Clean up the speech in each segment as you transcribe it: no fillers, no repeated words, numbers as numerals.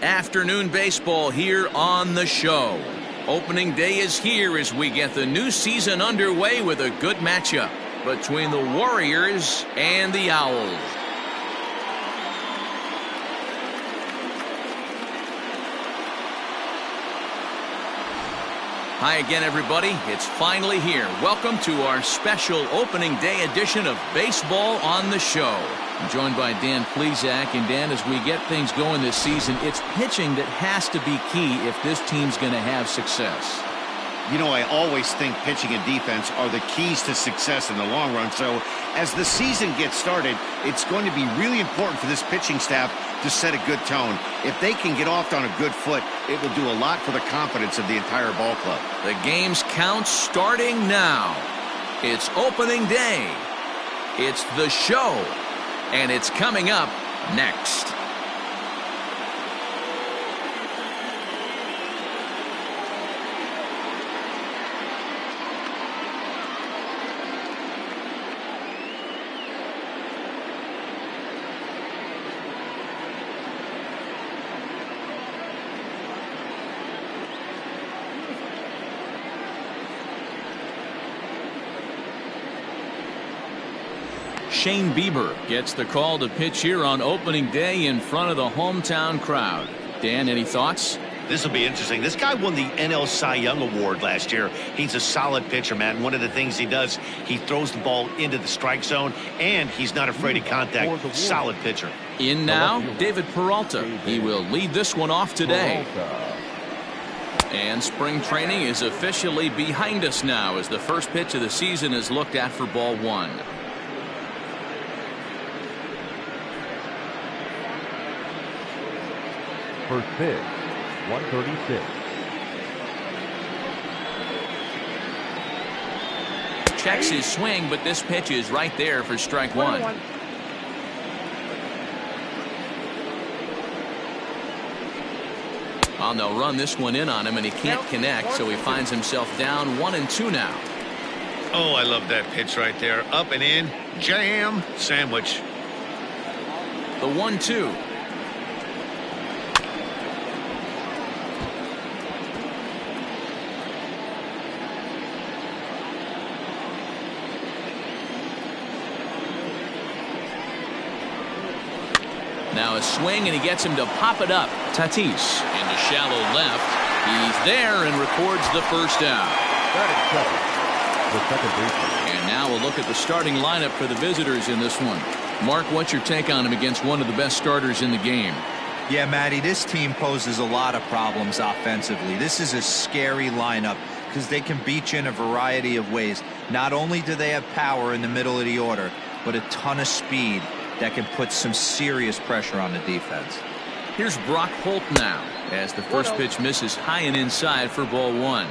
Afternoon baseball here on the show. Opening day is here as we get the new season underway with a good matchup between the Warriors and the Owls. Hi again, everybody. It's finally here. Welcome to our special opening day edition of Baseball on the Show. I'm joined by Dan Plesac. And Dan, as we get things going this season, it's pitching that has to be key if this team's going to have success. You know, I always think pitching and defense are the keys to success in the long run. So as the season gets started, it's going to be really important for this pitching staff to set a good tone. If they can get off on a good foot, it will do a lot for the confidence of the entire ball club. The game's count starting now. It's opening day. It's the show. And it's coming up next. Shane Bieber gets the call to pitch here on opening day in front of the hometown crowd. Dan, any thoughts? This will be interesting. This guy won the NL Cy Young Award last year. He's a solid pitcher, man. One of the things he does, he throws the ball into the strike zone, and he's not afraid of contact. Solid pitcher. In now, David Peralta. He will lead this one off today. And spring training is officially behind us now as the first pitch of the season is looked at for ball one. First pitch, 136. Checks his swing, but this pitch is right there for strike one. Oh, they'll run this one in on him, and he can't connect, so he finds himself down 1-2 now. Oh, I love that pitch right there. Up and in, jam, sandwich. The 1-2. Now a swing, and he gets him to pop it up. Tatis into shallow left. He's there and records the first out. And now we'll look at the starting lineup for the visitors in this one. Mark, what's your take on him against one of the best starters in the game? Yeah, Matty, this team poses a lot of problems offensively. This is a scary lineup because they can beat you in a variety of ways. Not only do they have power in the middle of the order, but a ton of speed that can put some serious pressure on the defense. Here's Brock Holt now as the first pitch misses high and inside for ball one.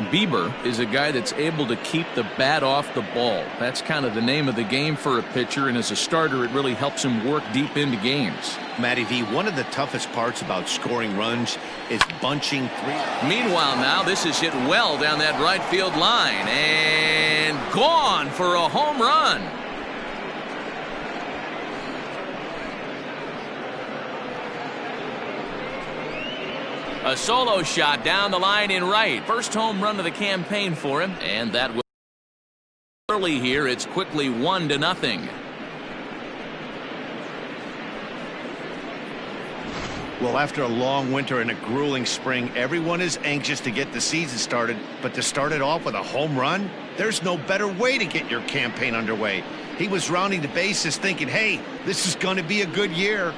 Bieber is a guy that's able to keep the bat off the ball. That's kind of the name of the game for a pitcher, and as a starter it really helps him work deep into games. Matty V, one of the toughest parts about scoring runs is bunching three. Meanwhile now this is hit well down that right field line and gone for a home run. A solo shot down the line in right. First home run of the campaign for him, and that will early here. It's quickly 1-0. Well, after a long winter and a grueling spring, everyone is anxious to get the season started, but to start it off with a home run, there's no better way to get your campaign underway. He was rounding the bases thinking, hey, this is going to be a good year.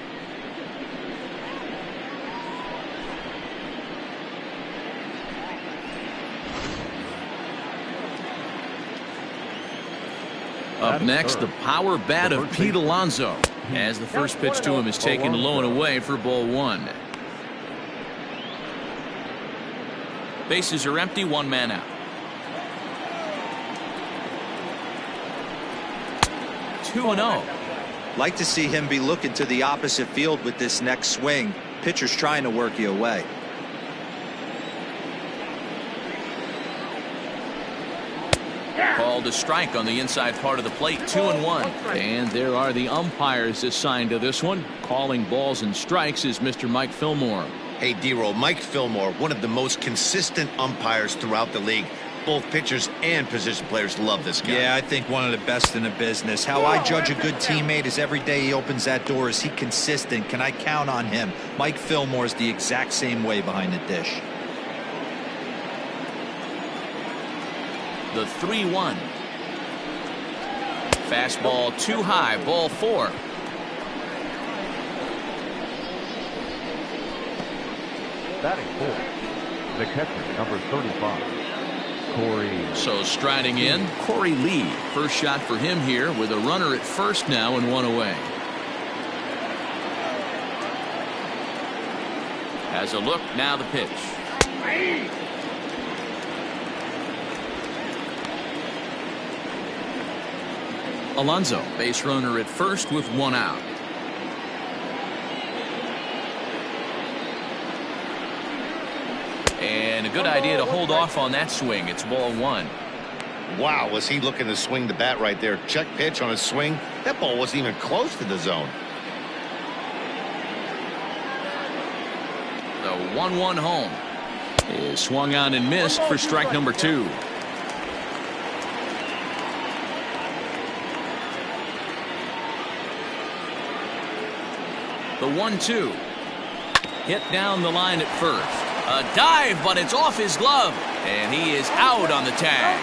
Up next, the power bat of Pete Alonso as the first pitch to him is taken low and away for ball one. Bases are empty, one man out. 2-0. Like to see him be looking to the opposite field with this next swing. Pitcher's trying to work you away. Called a strike on the inside part of the plate. 2-1. And there are the umpires assigned to this one. Calling balls and strikes is Mr. Mike Fillmore. Hey, D-Roll, Mike Fillmore, one of the most consistent umpires throughout the league. Both pitchers and position players love this guy. Yeah, I think one of the best in the business. How I judge a good teammate is every day he opens that door. Is he consistent? Can I count on him? Mike Fillmore is the exact same way behind the dish. The 3-1. Fastball too high, ball 4. Batting fourth, the catcher, number 35, Corey. So striding in, Corey Lee. First shot for him here with a runner at first now and 1 away. Has a look, now the pitch. Alonso, base runner at first with 1 out. And a good idea to hold off on that swing. It's ball 1. Wow, was he looking to swing the bat right there? Check pitch on a swing. That ball wasn't even close to the zone. The 1-1 home is swung on and missed for strike number 2. The 1-2 hit down the line at first. A dive, but it's off his glove, and he is out on the tag.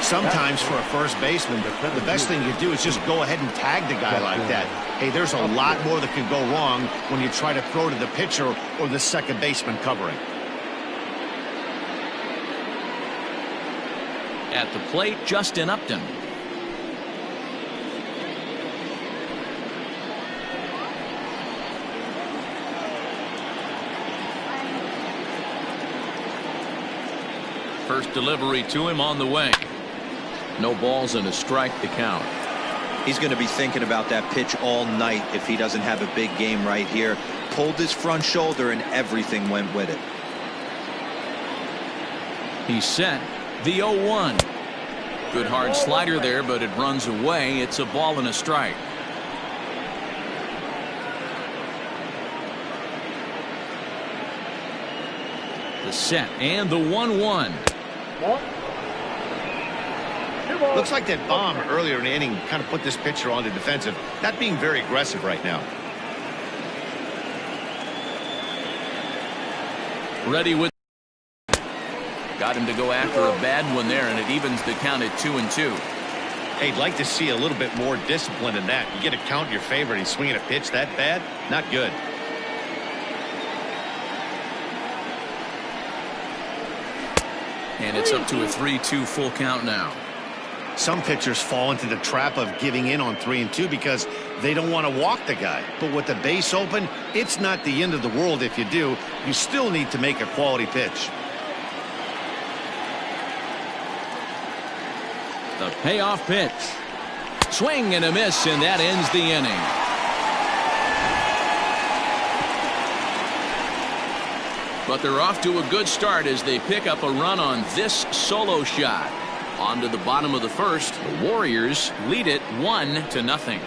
Sometimes for a first baseman, the best thing you do is just go ahead and tag the guy like that. Hey, there's a lot more that can go wrong when you try to throw to the pitcher or the second baseman covering. At the plate, Justin Upton. First delivery to him on the way. No balls and a strike to count. He's going to be thinking about that pitch all night if he doesn't have a big game right here. Pulled his front shoulder and everything went with it. He's set. The 0-1. Good hard slider there, but it runs away. It's a ball and a strike. The set and the 1-1. Looks like that bomb earlier in the inning kind of put this pitcher on the defensive. Not being very aggressive right now. Ready with. Got him to go after a bad one there, and it evens the count at 2-2. Hey, I'd like to see a little bit more discipline in that. You get a count in your favor and he's swinging a pitch that bad? Not good. And it's up to a 3-2 full count now. Some pitchers fall into the trap of giving in on 3-2 because they don't want to walk the guy. But with the base open, it's not the end of the world if you do. You still need to make a quality pitch. The payoff pitch. Swing and a miss, and that ends the inning. But they're off to a good start as they pick up a run on this solo shot. On to the bottom of the first. The Warriors lead it 1-0.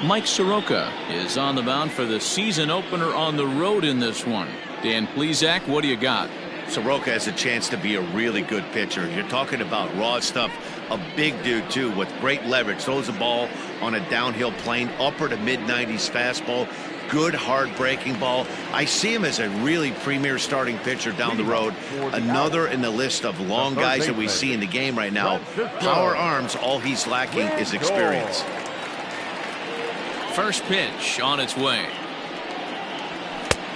Mike Soroka is on the mound for the season opener on the road in this one. Dan Plesac, what do you got? Soroka has a chance to be a really good pitcher. You're talking about raw stuff. A big dude, too, with great leverage. Throws the ball on a downhill plane, upper to mid-90s fastball. Good, hard-breaking ball. I see him as a really premier starting pitcher down the road. Another in the list of long guys that we see in the game right now. Power arms, all he's lacking is experience. First pitch on its way.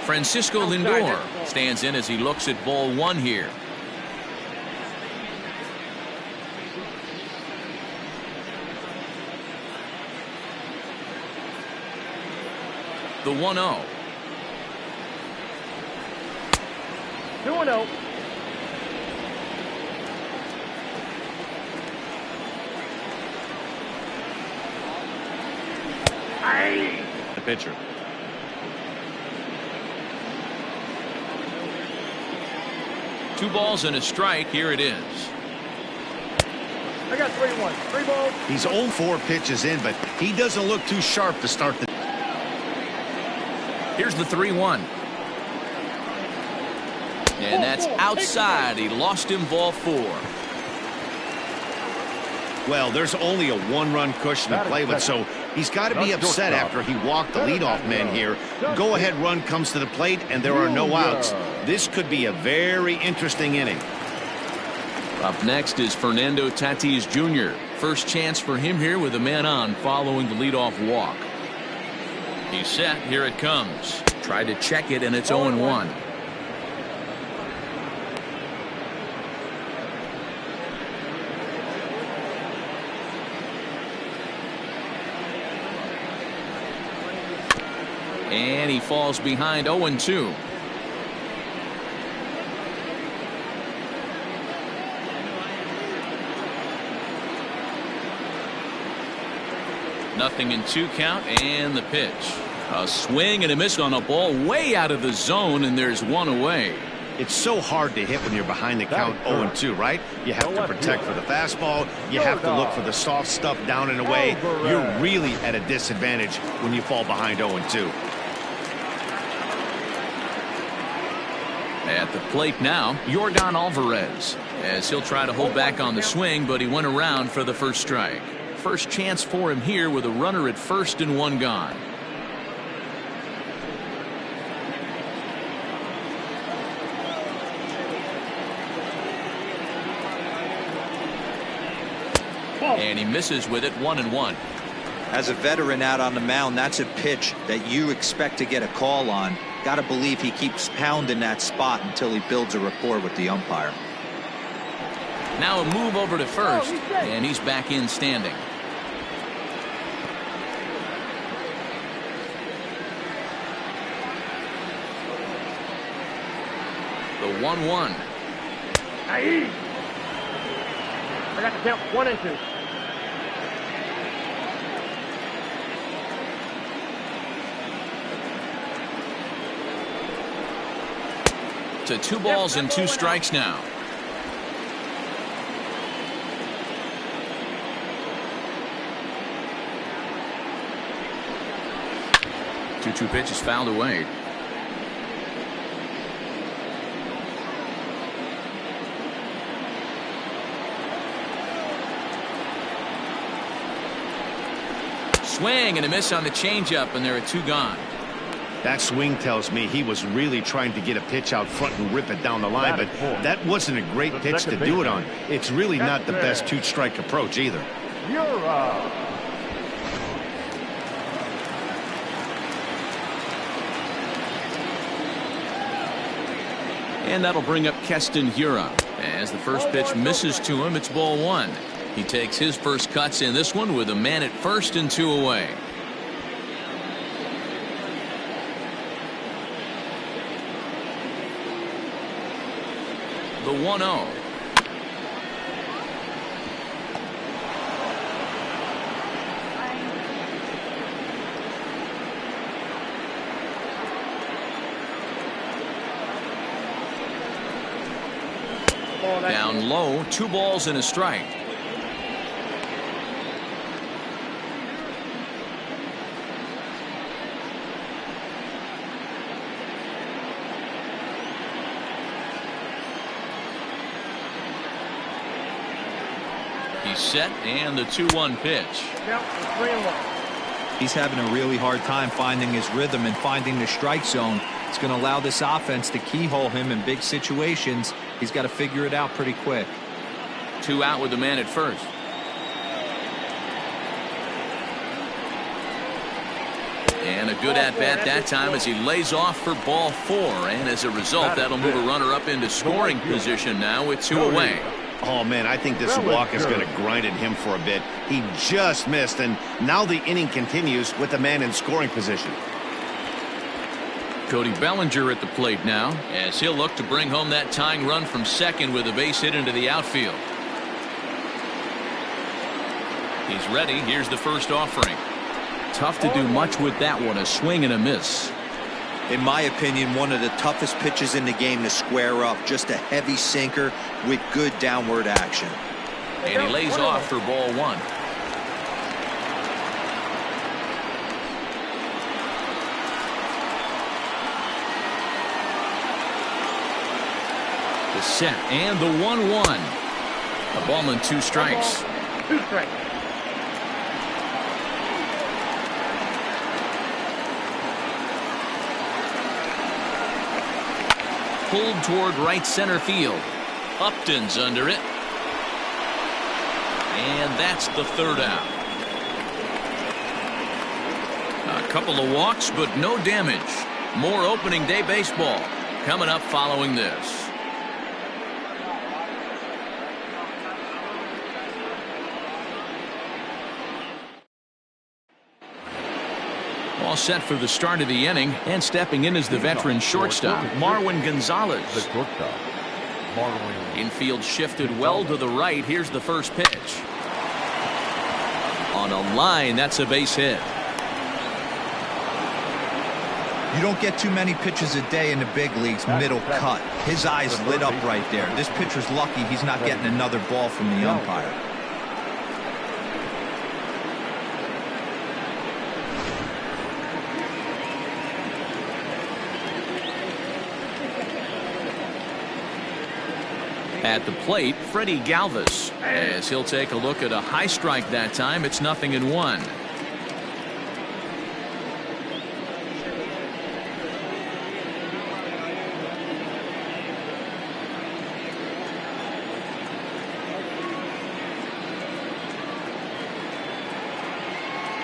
Francisco Lindor stands in as he looks at ball 1 here. The 1-0. 2-0. The pitcher. Two balls and a strike. Here it is. I got 3-1. 3 balls. He's 0-4 pitches in, but he doesn't look too sharp to start the. Here's the 3-1. And that's outside. He lost him, ball 4. Well, there's only a 1-run cushion to play with, so he's got to be upset after he walked the leadoff man here. Go-ahead run comes to the plate, and there are no outs. This could be a very interesting inning. Up next is Fernando Tatis Jr. First chance for him here with a man on following the leadoff walk. He's set. Here it comes. Tried to check it, and it's 0-1. And he falls behind 0-2. Nothing in 2 count, and the pitch. A swing and a miss on a ball way out of the zone, and there's 1 away. It's so hard to hit when you're behind the count 0-2, right? You have to protect for the fastball. You have to look for the soft stuff down and away. You're really at a disadvantage when you fall behind 0-2. At the plate now, Yordan Alvarez, as he'll try to hold back on the swing, but he went around for the first strike. First chance for him here with a runner at first and 1 gone. And he misses with it, 1-1. As a veteran out on the mound, that's a pitch that you expect to get a call on. Got to believe he keeps pounding that spot until he builds a rapport with the umpire. Now a move over to first, and he's back in standing. The 1-1. I got the count 1-2. To 2 balls and 2 strikes now. Two pitch is fouled away. Swing and a miss on the changeup, and there are 2 gone. That swing tells me he was really trying to get a pitch out front and rip it down the line, but that wasn't a great pitch to do it on. It's really not the best 2-strike approach either. You're And that'll bring up Keston Hiura. As the first pitch misses to him, it's ball 1. He takes his first cuts in this one with a man at first and 2 away. The 1-0. Down low, 2 balls and a strike. He's set, and the 2-1 pitch. count 3-1. He's having a really hard time finding his rhythm and finding the strike zone. It's going to allow this offense to keyhole him in big situations. He's got to figure it out pretty quick. 2 out with the man at first. And a good at-bat that time as he lays off for ball 4. And as a result, that'll move a runner up into scoring position now with 2 away. Oh, man, I think this walk is going to grind at him for a bit. He just missed, and now the inning continues with the man in scoring position. Cody Bellinger at the plate now, as he'll look to bring home that tying run from second with a base hit into the outfield. He's ready. Here's the first offering. Tough to do much with that one. A swing and a miss. In my opinion, one of the toughest pitches in the game to square up. Just a heavy sinker with good downward action. And he lays off for ball one. The set and the 1-1. A ball and 2 strikes. 2 strikes. Pulled toward right center field. Upton's under it. And that's the 3rd out. A couple of walks, but no damage. More opening day baseball coming up following this. All set for the start of the inning, and stepping in is the veteran shortstop, Marwin Gonzalez. Infield shifted well to the right. Here's the first pitch. On a line, that's a base hit. You don't get too many pitches a day in the big leagues middle cut. His eyes lit up right there. This pitcher's lucky he's not getting another ball from the umpire. At the plate, Freddie Galvis, as he'll take a look at a high strike that time. It's 0-1.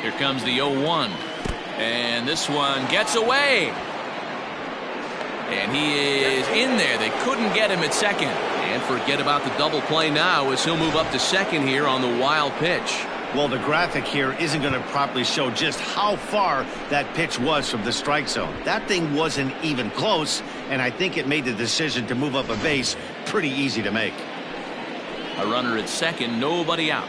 Here comes the 0-1. And this one gets away. And he is in there. They couldn't get him at second. And forget about the double play now, as he'll move up to second here on the wild pitch. Well, the graphic here isn't going to properly show just how far that pitch was from the strike zone. That thing wasn't even close, and I think it made the decision to move up a base pretty easy to make. A runner at second, nobody out.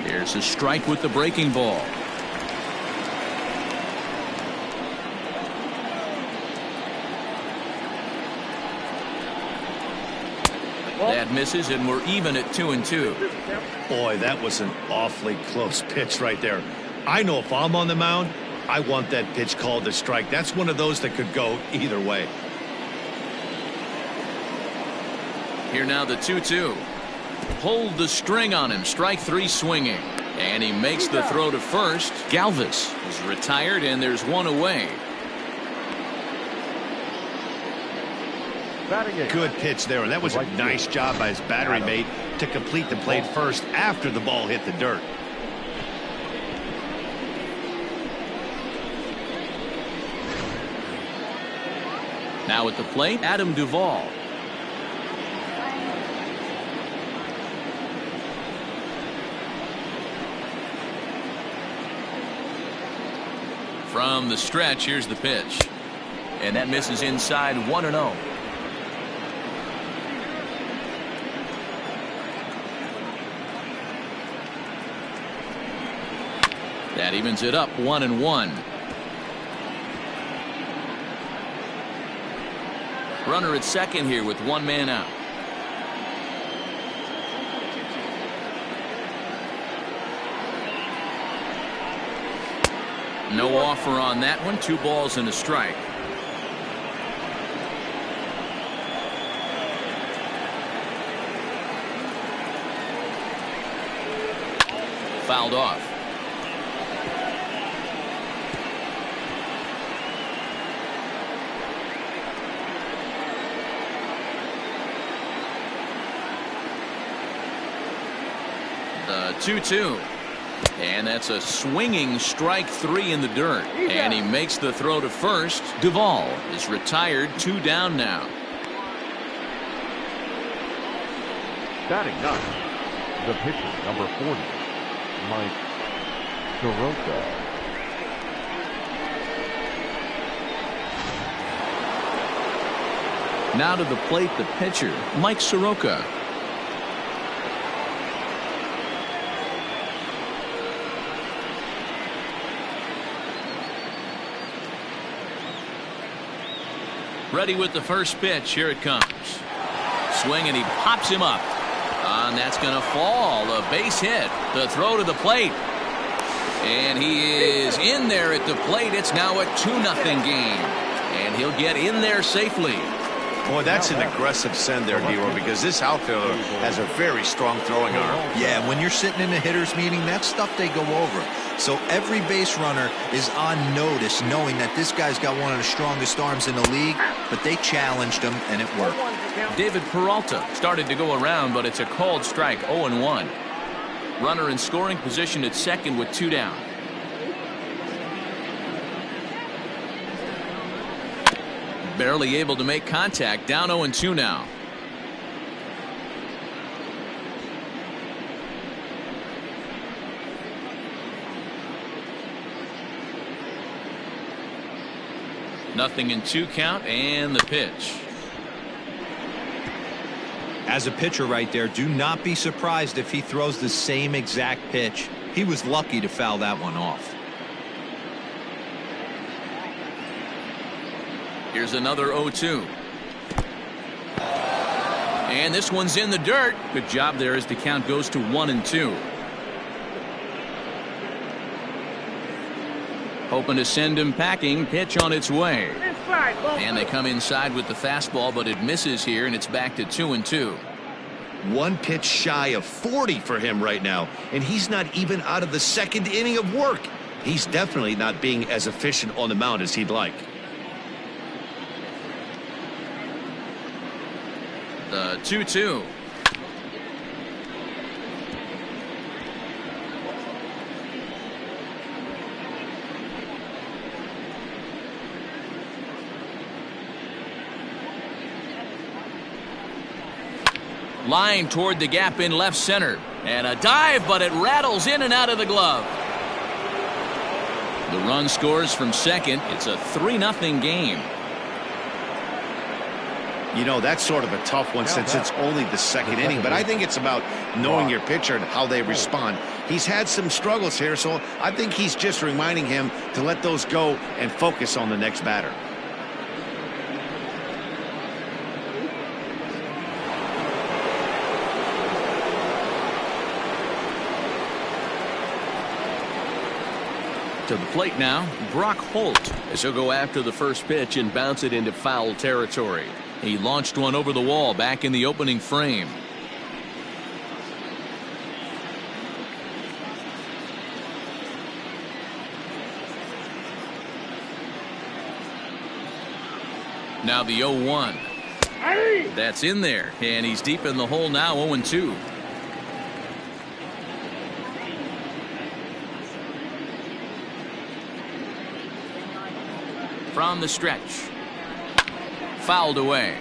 Here's a strike with the breaking ball. That misses, and we're even at 2-2. Boy, that was an awfully close pitch right there. I know if I'm on the mound, I want that pitch called a strike. That's one of those that could go either way. Here now the 2-2. Pulled the string on him. Strike 3 swinging. And he makes the throw to first. Galvis is retired, and there's one away. Good pitch there, and that was a nice job by his battery mate to complete the play first after the ball hit the dirt. Now at the plate, Adam Duvall. From the stretch, here's the pitch. And that misses inside. 1-0. That evens it up 1-1. Runner at second here with 1 man out. No offer on that one. 2 balls and a strike. Fouled off. The 2-2. And that's a swinging strike 3 in the dirt. And he makes the throw to first. Duvall is retired. 2 down now. Batting 9, the pitcher, number 40, Mike Soroka. Now to the plate, the pitcher, Mike Soroka. Ready with the first pitch. Here it comes. Swing, and he pops him up. And that's going to fall. A base hit. The throw to the plate. And he is in there at the plate. It's now a 2-0 game. And he'll get in there safely. Boy, that's an aggressive send there, D-Roy, because this outfielder has a very strong throwing arm. Yeah, when you're sitting in a hitter's meeting, that's stuff they go over. So every base runner is on notice, knowing that this guy's got one of the strongest arms in the league, but they challenged him, and it worked. David Peralta started to go around, but it's a called strike, 0-1. Runner in scoring position at second with 2 down. Barely able to make contact. Down 0-2 now. Nothing in 2 count, and the pitch. As a pitcher right there, do not be surprised if he throws the same exact pitch. He was lucky to foul that one off. Here's another 0-2. And this one's in the dirt. Good job there as the count goes to 1-2. Hoping to send him packing. Pitch on its way. And they come inside with the fastball, but it misses here, and it's back to 2-2. 1 pitch shy of 40 for him right now, and he's not even out of the 2nd inning of work. He's definitely not being as efficient on the mound as he'd like. The 2-2. Line toward the gap in left center. And a dive, but it rattles in and out of the glove. The run scores from second. It's a 3-0 game. You know, that's sort of a tough one since it's only the 2nd inning, but I think it's about knowing your pitcher and how they respond. He's had some struggles here, so I think he's just reminding him to let those go and focus on the next batter. To the plate now, Brock Holt, as he'll go after the first pitch and bounce it into foul territory. He launched one over the wall back in the opening frame. Now the 0-1. That's in there, and he's deep in the hole now, 0-2. From the stretch. Fouled away.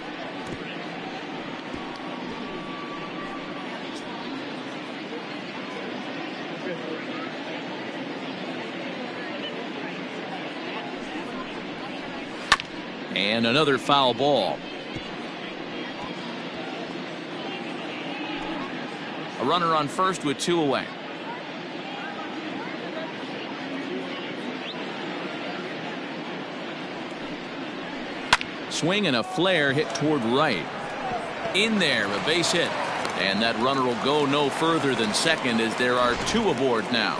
And another foul ball. A runner on first with 2 away. Swing and a flare hit toward right. In there, a base hit. And that runner will go no further than second as there are 2 aboard now.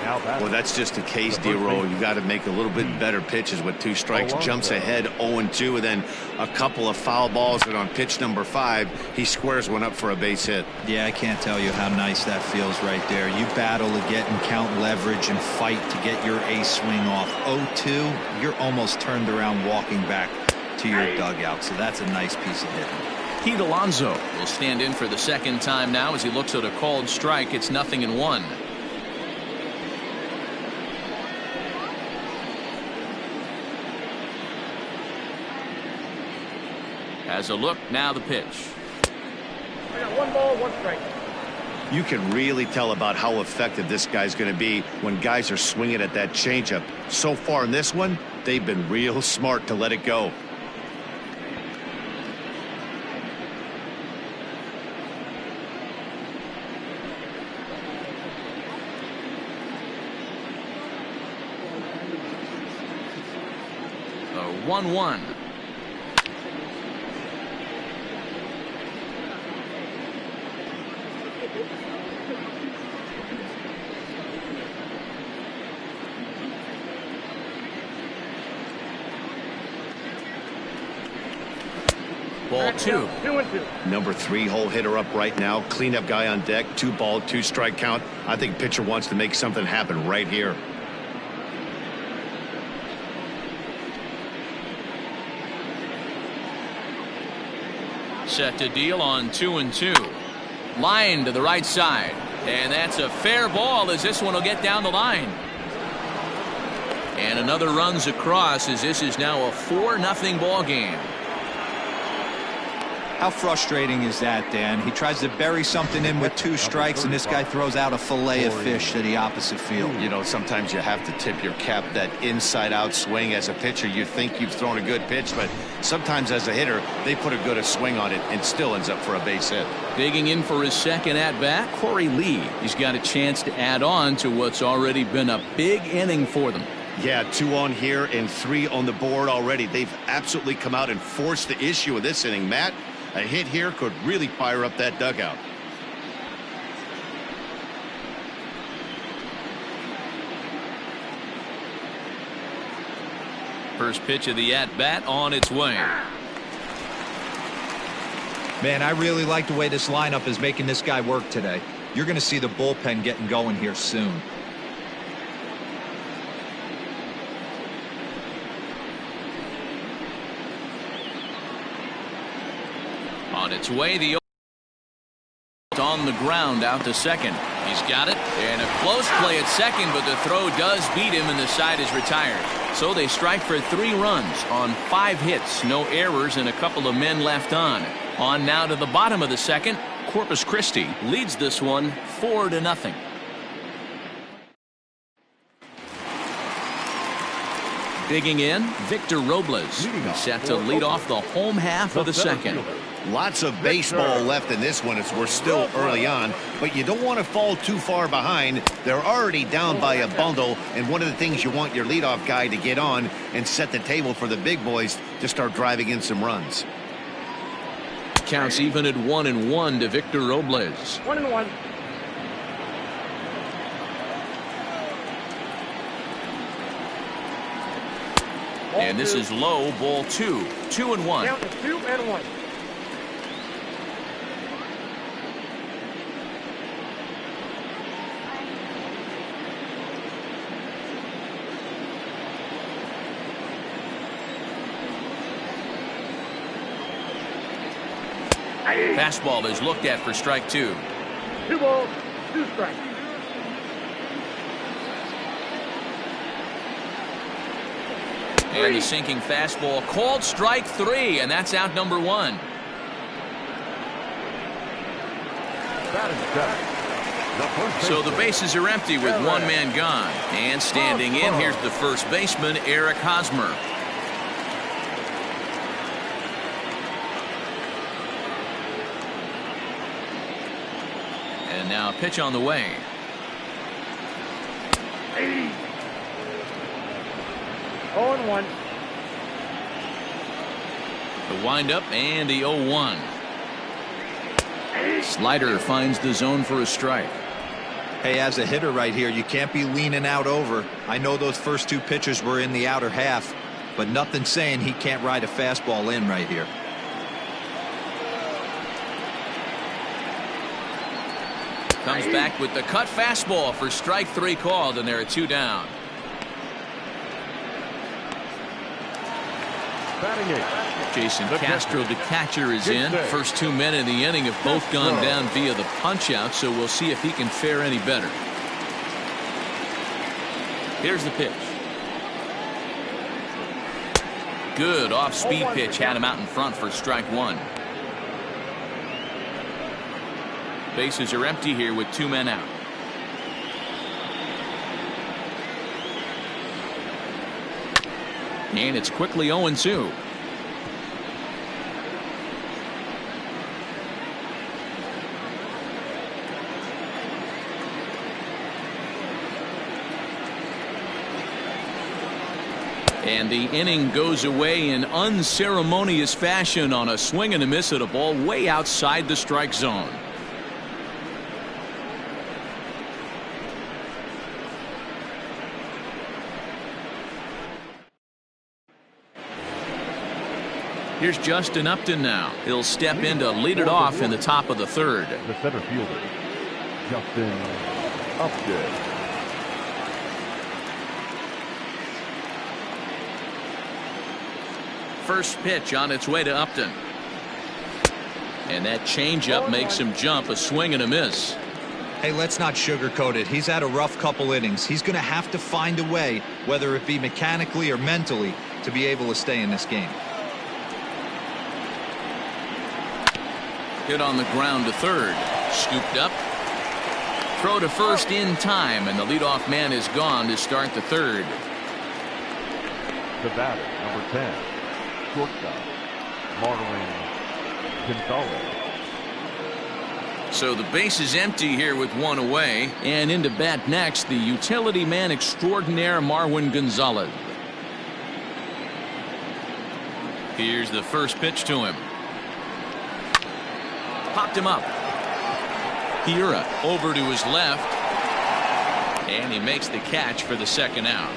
Well, that's just the case, D-Roll. You got to make a little bit better pitches with 2 strikes. Jumps ahead 0-2, and then a couple of foul balls, and on pitch number 5, he squares one up for a base hit. Yeah, I can't tell you how nice that feels right there. You battle to get and count leverage and fight to get your ace swing off. 0-2, you're almost turned around walking back to your dugout, so that's a nice piece of hitting. Pete Alonso will stand in for the 2nd time now as he looks at a called strike. It's 0-1. Has a look, now the pitch. I got 1 ball, 1 strike. You can really tell about how effective this guy's going to be when guys are swinging at that changeup. So far in this one, they've been real smart to let it go. A 1-1. Ball 2. 2-2. Number 3 hole hitter up right now. Cleanup guy on deck. 2-ball, 2-strike count. I think pitcher wants to make something happen right here. Set to deal on 2-2. Line to the right side. And that's a fair ball as this one will get down the line. And another runs across as this is now a 4-0 ball game. How frustrating is that, Dan? He tries to bury something in with 2 strikes, and this guy throws out a fillet of fish to the opposite field. You know, sometimes you have to tip your cap. That inside-out swing as a pitcher, you think you've thrown a good pitch, but sometimes as a hitter, they put a good swing on it and still ends up for a base hit. Digging in for his second at-bat, Corey Lee. He's got a chance to add on to what's already been a big inning for them. Yeah, 2 on here and 3 on the board already. They've absolutely come out and forced the issue of this inning. Matt, a hit here could really fire up that dugout. First pitch of the at-bat on its way. Man, I really like the way this lineup is making this guy work today. You're going to see the bullpen getting going here soon. On its way, the on the ground out to second. He's got it, and a close play at second, but the throw does beat him, and the side is retired. So they strike for 3 runs on 5 hits, no errors, and a couple of men left on. On now to the bottom of the second. Corpus Christi leads this one 4-0. Digging in, Victor Robles. He's set to lead off the home half of the second. Lots of baseball left in this one as we're still early on, but you don't want to fall too far behind. They're already down by a bundle, and one of the things you want your leadoff guy to get on and set the table for the big boys to start driving in some runs. Counts even at 1-1 to Victor Robles. 1-1. And this is low, ball 2. 2-1. Count to 2-1. Fastball is looked at for strike 2. 2 balls, 2 strikes. And the sinking fastball called strike 3, and that's out number 1. So the bases are empty with 1 man gone. And standing in, here's the first baseman, Eric Hosmer. And now a pitch on the way. 0-1. The windup and the 0-1. Slider finds the zone for a strike. Hey, as a hitter right here, you can't be leaning out over. I know those first 2 pitches were in the outer half, but nothing saying he can't ride a fastball in right here. Comes back with the cut fastball for strike 3 called, and there are 2 down. Jason Castro, the catcher, is in. First 2 men in the inning have both gone down via the punch-out, so we'll see if he can fare any better. Here's the pitch. Good off-speed pitch, had him out in front for strike 1. Bases are empty here with 2 men out. And it's quickly 0-2. And the inning goes away in unceremonious fashion on a swing and a miss at a ball way outside the strike zone. Here's Justin Upton now. He'll step in to lead it off in the top of the third. The center fielder, Justin Upton. First pitch on its way to Upton. And that changeup makes him jump. A swing and a miss. Hey, let's not sugarcoat it. He's had a rough couple innings. He's going to have to find a way, whether it be mechanically or mentally, to be able to stay in this game. Hit on the ground to third. Scooped up. Throw to first in time, and the leadoff man is gone to start the third. The batter, number 10, shortstop, Marwin Gonzalez. So the base is empty here with one away, and into bat next, the utility man extraordinaire Marwin Gonzalez. Here's the first pitch to him. Popped him up. Hira over to his left, and he makes the catch for the second out.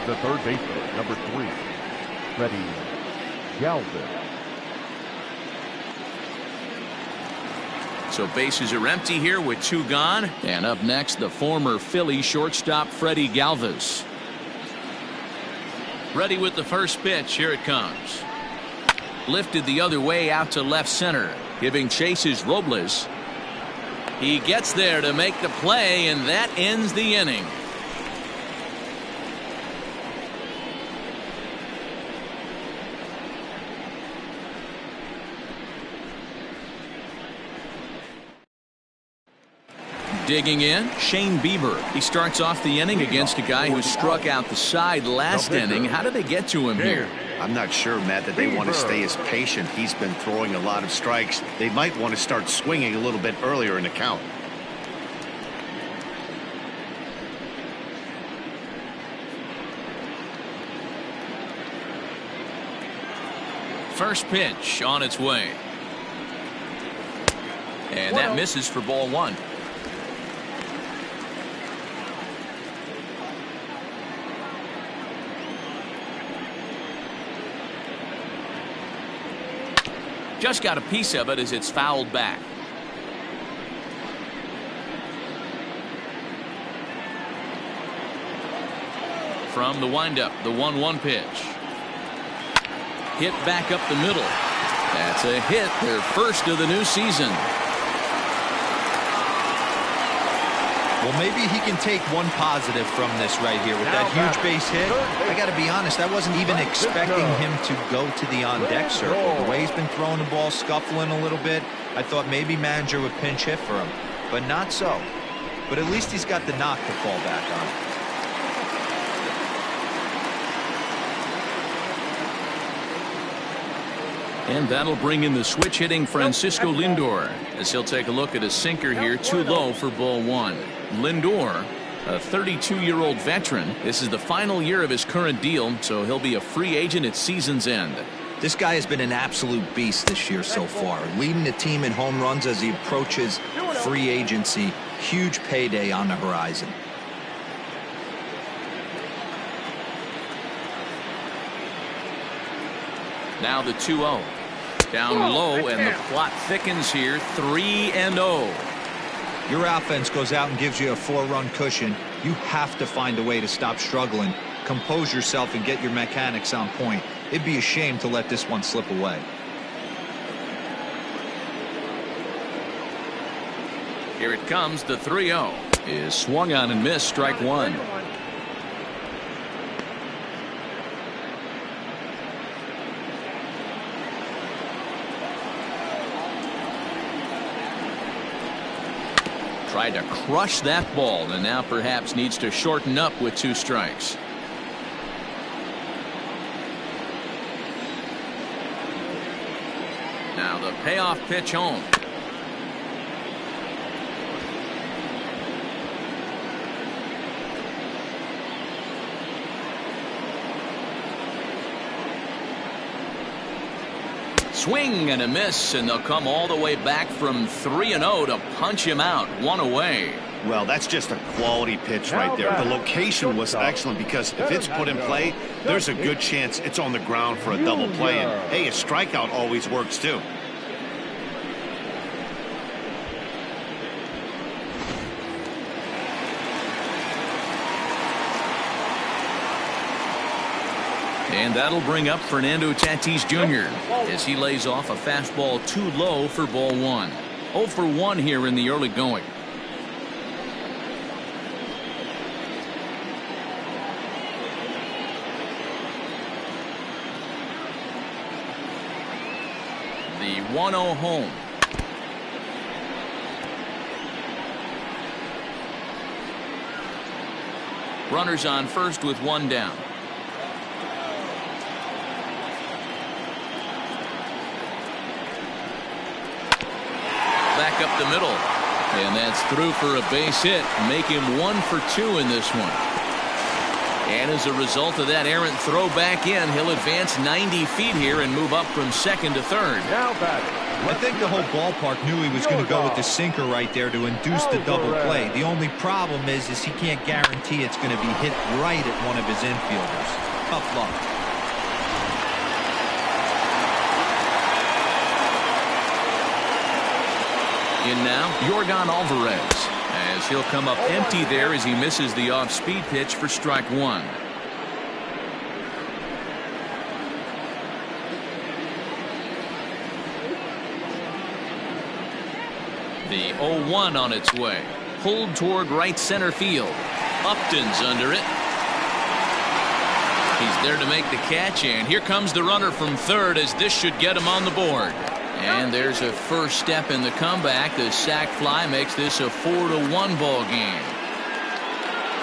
The third baseman, number 3, Freddie Galvin. So bases are empty here with two gone. And up next, the former Philly shortstop Freddie Galvis. Ready with the first pitch. Here it comes. Lifted the other way out to left center. Giving chase is Rrpl. He gets there to make the play, and that ends the inning. Digging in, Shane Bieber. He starts off the inning against a guy who struck out the side last inning. How did they get to him here? I'm not sure, Matt, that they want to stay as patient. He's been throwing a lot of strikes. They might want to start swinging a little bit earlier in the count. First pitch on its way. And that misses for ball one. Just got a piece of it as it's fouled back. From the windup, the 1-1 pitch. Hit back up the middle. That's a hit, their first of the new season. Well, maybe he can take one positive from this right here with that huge base hit. I got to be honest, I wasn't even expecting him to go to the on-deck circle. The way he's been throwing the ball, scuffling a little bit, I thought maybe manager would pinch hit for him, but not so. But at least he's got the knock to fall back on. And that'll bring in the switch hitting Francisco Lindor, as he'll take a look at a sinker here, too low for ball one. Lindor, a 32-year-old veteran. This is the final year of his current deal, so he'll be a free agent at season's end. This guy has been an absolute beast this year so far, leading the team in home runs as he approaches free agency. Huge payday on the horizon. Now the 2-0. Down low, and the plot thickens here, 3-0. Your offense goes out and gives you a 4-run cushion. You have to find a way to stop struggling, compose yourself, and get your mechanics on point. It'd be a shame to let this one slip away. Here it comes, the 3-0 is swung on and missed, strike one. Tried to crush that ball, and now perhaps needs to shorten up with 2 strikes. Now the payoff pitch home. Swing and a miss, and they'll come all the way back from 3-0 to punch him out. One away. Well, that's just a quality pitch right there. The location was excellent because if it's put in play, there's a good chance it's on the ground for a double play. And, hey, a strikeout always works, too. And that'll bring up Fernando Tatis Jr. as he lays off a fastball too low for ball 1. 0 for 1 here in the early going. The 1-0 home. Runners on first with 1 down. Back up the middle. And that's through for a base hit. Make him 1 for 2 in this one. And as a result of that errant throw back in, he'll advance 90 feet here and move up from second to third. Now batting. I think the whole ballpark knew he was going to go with the sinker right there to induce the double play. The only problem is he can't guarantee it's going to be hit right at one of his infielders. Tough luck. In now, Yordan Alvarez, as he'll come up empty there as he misses the off-speed pitch for strike 1. The 0-1 on its way. Pulled toward right center field. Upton's under it. He's there to make the catch, and here comes the runner from third as this should get him on the board. And there's a first step in the comeback. The sac fly makes this a 4-1 ball game.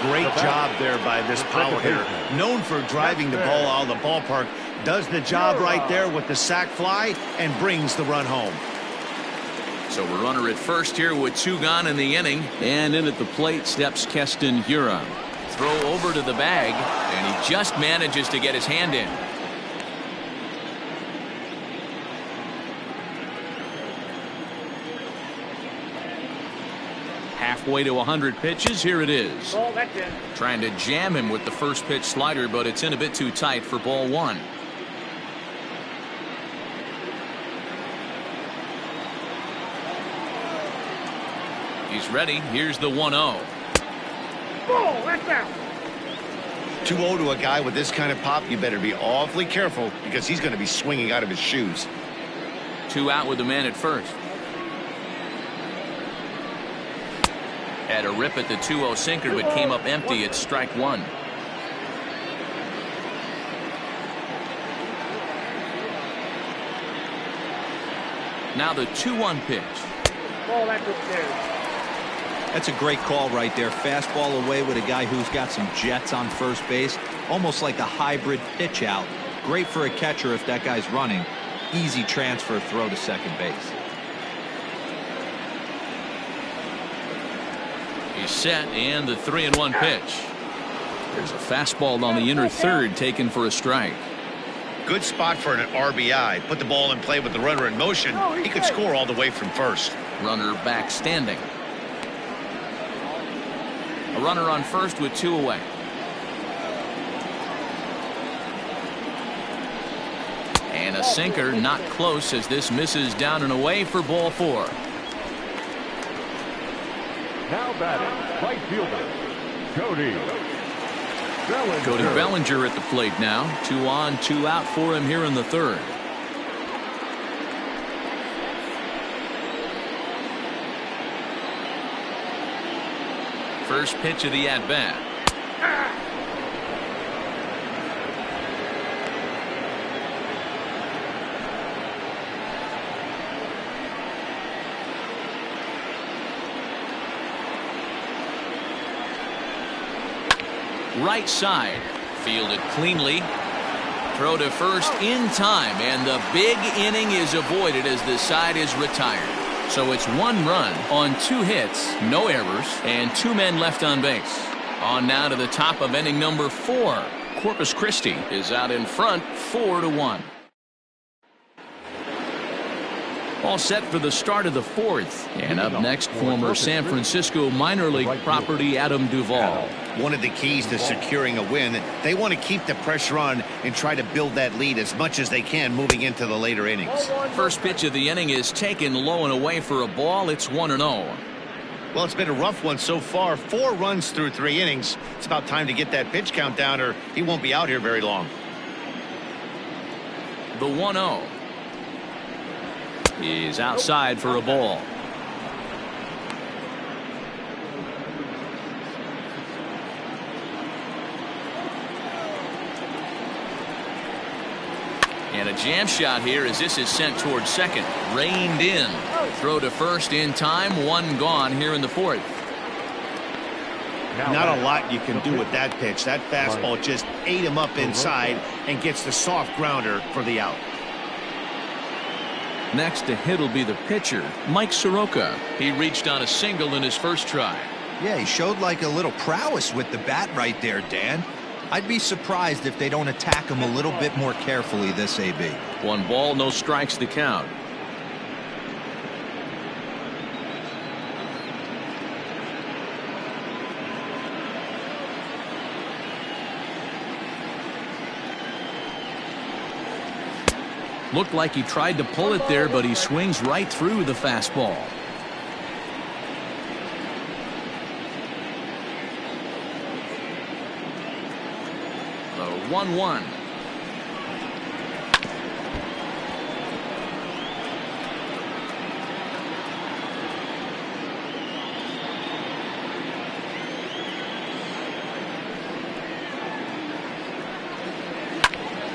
Great job there by this power hitter. Known for driving the ball out of the ballpark. Does the job right there with the sac fly and brings the run home. So a runner at first here with 2 gone in the inning. And in at the plate steps Keston Hiura. Throw over to the bag, and he just manages to get his hand in. Halfway to 100 pitches. Here it is. Ball, that's in. Trying to jam him with the first pitch slider, but it's in a bit too tight for ball 1. He's ready. Here's the 1-0. Ball, that's out. 2-0 to a guy with this kind of pop, you better be awfully careful because he's going to be swinging out of his shoes. 2 out with the man at first. Had a rip at the 2-0 sinker, but came up empty at strike 1. Now the 2-1 pitch. Ball, that's upstairs. That's a great call right there. Fastball away with a guy who's got some jets on first base. Almost like a hybrid pitch out. Great for a catcher if that guy's running. Easy transfer throw to second base. He's set, and the 3-1 pitch. There's a fastball on the inner third taken for a strike. Good spot for an RBI. Put the ball in play with the runner in motion. He could score all the way from first. Runner back standing. A runner on first with 2 away. And a sinker not close as this misses down and away for ball 4. Now batting, right fielder, Cody Bellinger. Cody Bellinger at the plate now. 2 on, 2 out for him here in the third. First pitch of the at-bat. Right side, fielded cleanly. Throw to first in time, and the big inning is avoided as the side is retired. So it's 1 run on 2 hits, no errors, and 2 men left on base. On now to the top of inning number 4. Corpus Christi is out in front, 4-1. All set for the start of the fourth. And up next, former San Francisco minor league property Adam Duvall. One of the keys to securing a win, they want to keep the pressure on and try to build that lead as much as they can moving into the later innings. First pitch of the inning is taken low and away for a ball. It's 1-0. Well, it's been a rough one so far. 4 runs through 3 innings. It's about time to get that pitch count down or he won't be out here very long. The 1-0 is outside for a ball. And a jam shot here as this is sent towards second. Reined in. Throw to first in time. 1 gone here in the fourth. Not a lot you can do with that pitch. That fastball just ate him up inside and gets the soft grounder for the out. Next to hit will be the pitcher, Mike Soroka. He reached on a single in his first try. Yeah, he showed like a little prowess with the bat right there, Dan. I'd be surprised if they don't attack him a little bit more carefully this AB. 1 ball, no strikes the count. Looked like he tried to pull it there, but he swings right through the fastball. The 1-1.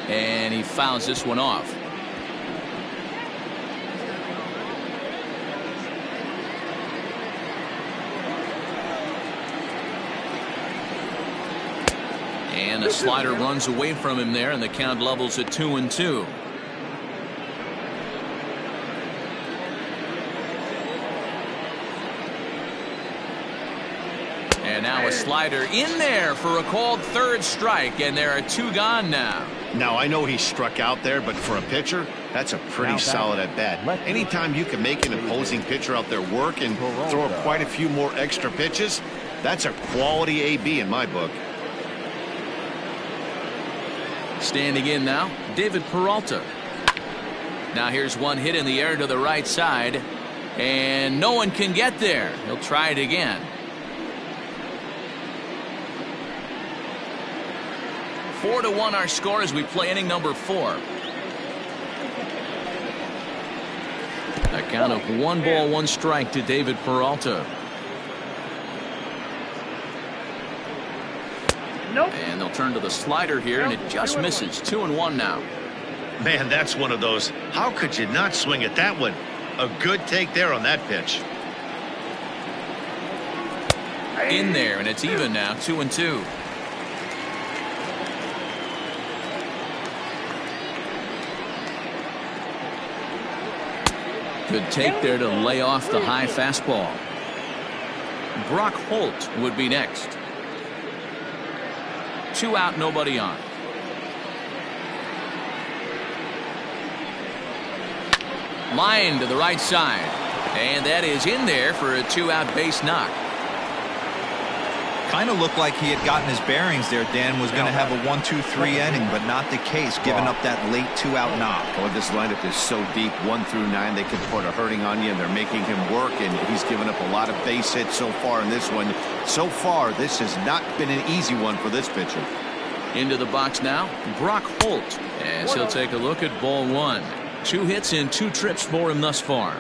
And he fouls this one off. And the slider runs away from him there, and the count levels at 2-2. And now a slider in there for a called third strike, and there are 2 gone now. Now, I know he struck out there, but for a pitcher, that's a pretty solid at bat. Anytime you can make an opposing pitcher out there work and throw quite a few more extra pitches, that's a quality AB in my book. Standing in now, David Peralta. Now here's one hit in the air to the right side, and no one can get there. He'll try it again. Four to 1 our score as we play inning number 4. A count of 1 ball, 1 strike to David Peralta. Nope. And they'll turn to the slider here, and it just misses. 2-1 now. Man, that's one of those. How could you not swing at that one? A good take there on that pitch. In there, and it's even now. 2-2. Good take there to lay off the high fastball. Brock Holt would be next. 2 out, nobody on. Line to the right side, and that is in there for a 2-out base knock. Kind of looked like he had gotten his bearings there. Dan was going to have a 1-2-3 inning, but not the case, giving up that late 2-out knock. Well, this lineup is so deep, 1 through 9, they can put a hurting on you, and they're making him work, and he's given up a lot of base hits so far in this one. So far, this has not been an easy one for this pitcher. Into the box now, Brock Holt, as he'll take a look at ball 1. 2 hits in 2 trips for him thus far.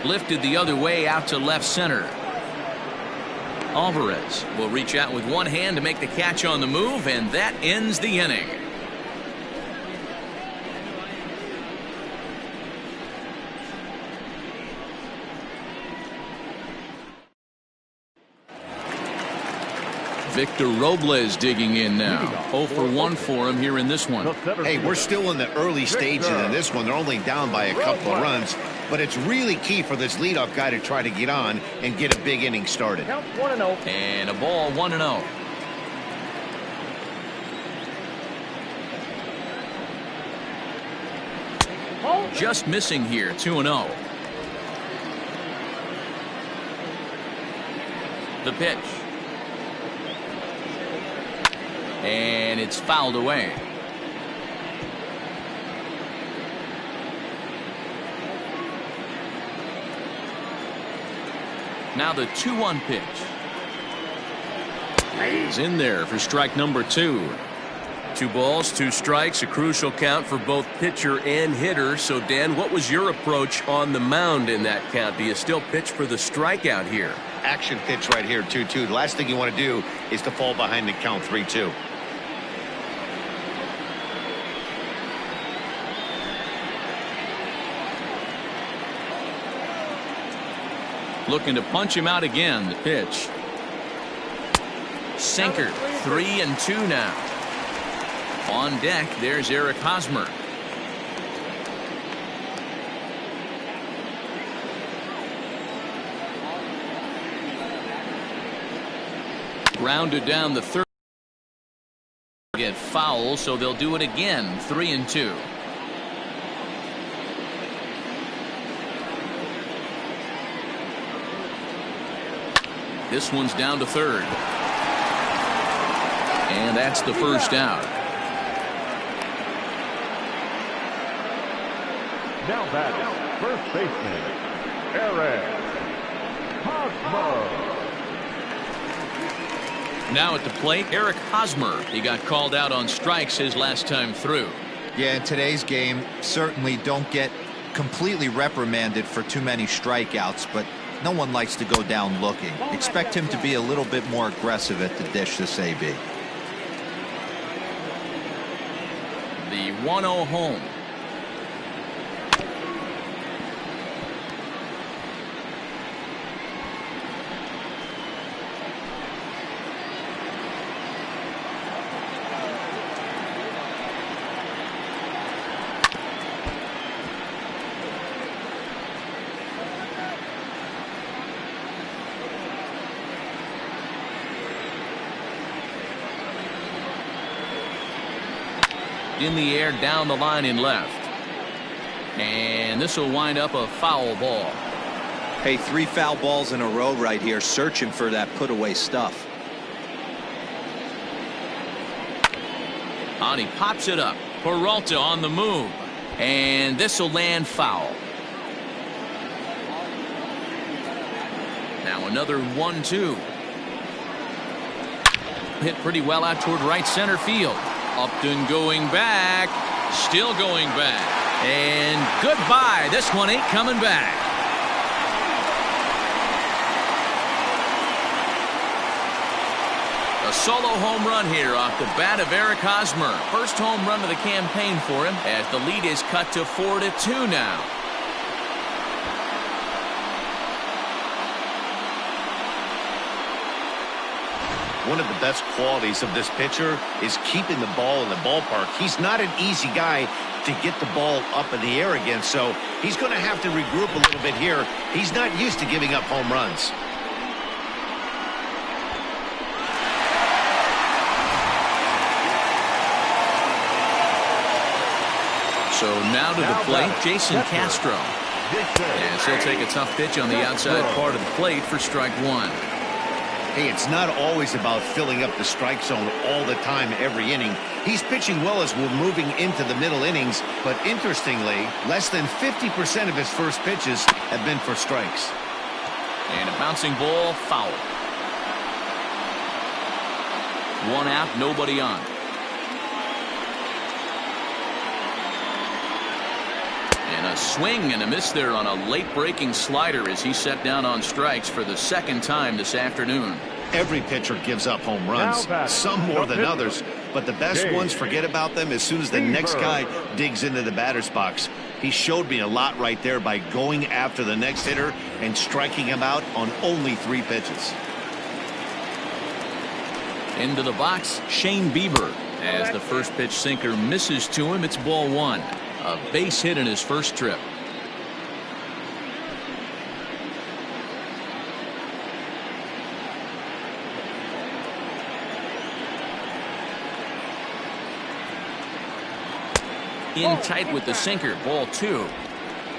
Lifted the other way out to left center. Alvarez will reach out with one hand to make the catch on the move, and that ends the inning. Victor Robles digging in now. 0 for 1 for him here in this one. Hey, we're still in the early stages in this one. They're only down by a couple of runs. but it's really key for this leadoff guy to try to get on and get a big inning started. Count 1-0. And a ball, 1-0. Just missing here, 2-0. The pitch. And it's fouled away. Now the 2-1 pitch. He's in there for strike number 2. 2 balls, 2 strikes, a crucial count for both pitcher and hitter. So, Dan, what was your approach on the mound in that count? Do you still pitch for the strikeout here? Action pitch right here, 2-2. The last thing you want to do is to fall behind the count 3-2. Looking to punch him out again. The pitch. Sinker. 3-2 now. On deck, there's Eric Hosmer. Grounded down the third. Get foul, so they'll do it again. 3-2. This one's down to third. And that's the first out. Now batting, first baseman, Eric Hosmer. Now at the plate, Eric Hosmer. He got called out on strikes his last time through. Yeah, in today's game, certainly don't get completely reprimanded for too many strikeouts, but no one likes to go down looking. Expect him to be a little bit more aggressive at the dish this AB. The 1-0 home. In the air, down the line in left. And this will wind up a foul ball. Hey, 3 foul balls in a row right here, searching for that put away stuff. Oney pops it up. Peralta on the move. And this will land foul. Now another 1-2. Hit pretty well out toward right center field. Upton going back, still going back, and goodbye. This one ain't coming back. A solo home run here off the bat of Eric Hosmer. First home run of the campaign for him as the lead is cut to 4-2 now. One of the best qualities of this pitcher is keeping the ball in the ballpark. He's not an easy guy to get the ball up in the air again, so he's going to have to regroup a little bit here. He's not used to giving up home runs. So now to the plate, Jason Castro. As he'll take a tough pitch on the outside part of the plate for strike 1. Hey, it's not always about filling up the strike zone all the time every inning. He's pitching well as we're moving into the middle innings, but interestingly, less than 50% of his first pitches have been for strikes. And a bouncing ball, foul. 1 out, nobody on. And a swing and a miss there on a late breaking slider as he set down on strikes for the second time this afternoon. Every pitcher gives up home runs, some more than others, but the best ones forget about them as soon as the next guy digs into the batter's box. He showed me a lot right there by going after the next hitter and striking him out on only 3 pitches. Into the box, Shane Bieber. As the first pitch sinker misses to him, it's ball 1. A base hit in his first trip. In tight with the sinker, ball 2.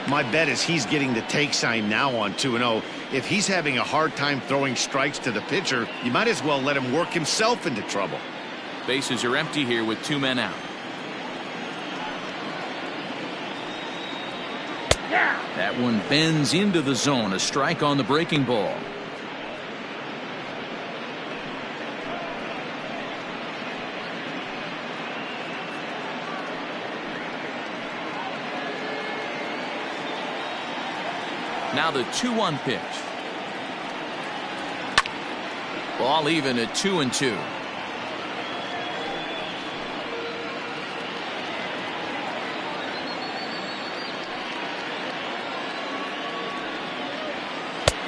My bet is he's getting the take sign now on 2-0. If he's having a hard time throwing strikes to the pitcher, you might as well let him work himself into trouble. Bases are empty here with 2 men out. That one bends into the zone. A strike on the breaking ball. Now the 2-1 pitch. Ball even at 2-2.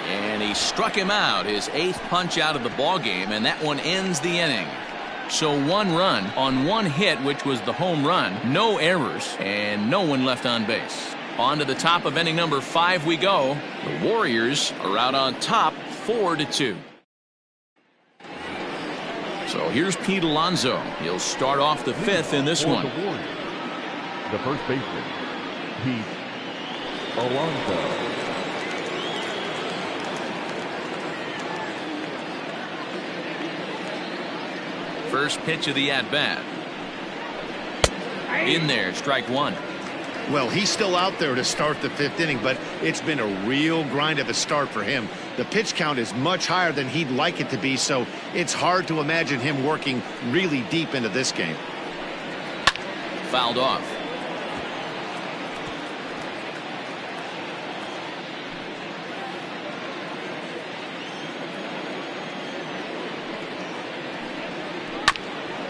And he struck him out, his 8th punch out of the ball game, and that one ends the inning. So 1 run on 1 hit, which was the home run, no errors, and no one left on base. On to the top of inning number 5 we go. The Warriors are out on top 4-2. So here's Pete Alonso. He'll start off the 5th in this one. The first baseman, Pete Alonso. First pitch of the at-bat. In there, strike 1. Well, he's still out there to start the 5th inning, but it's been a real grind of a start for him. The pitch count is much higher than he'd like it to be, so it's hard to imagine him working really deep into this game. Fouled off.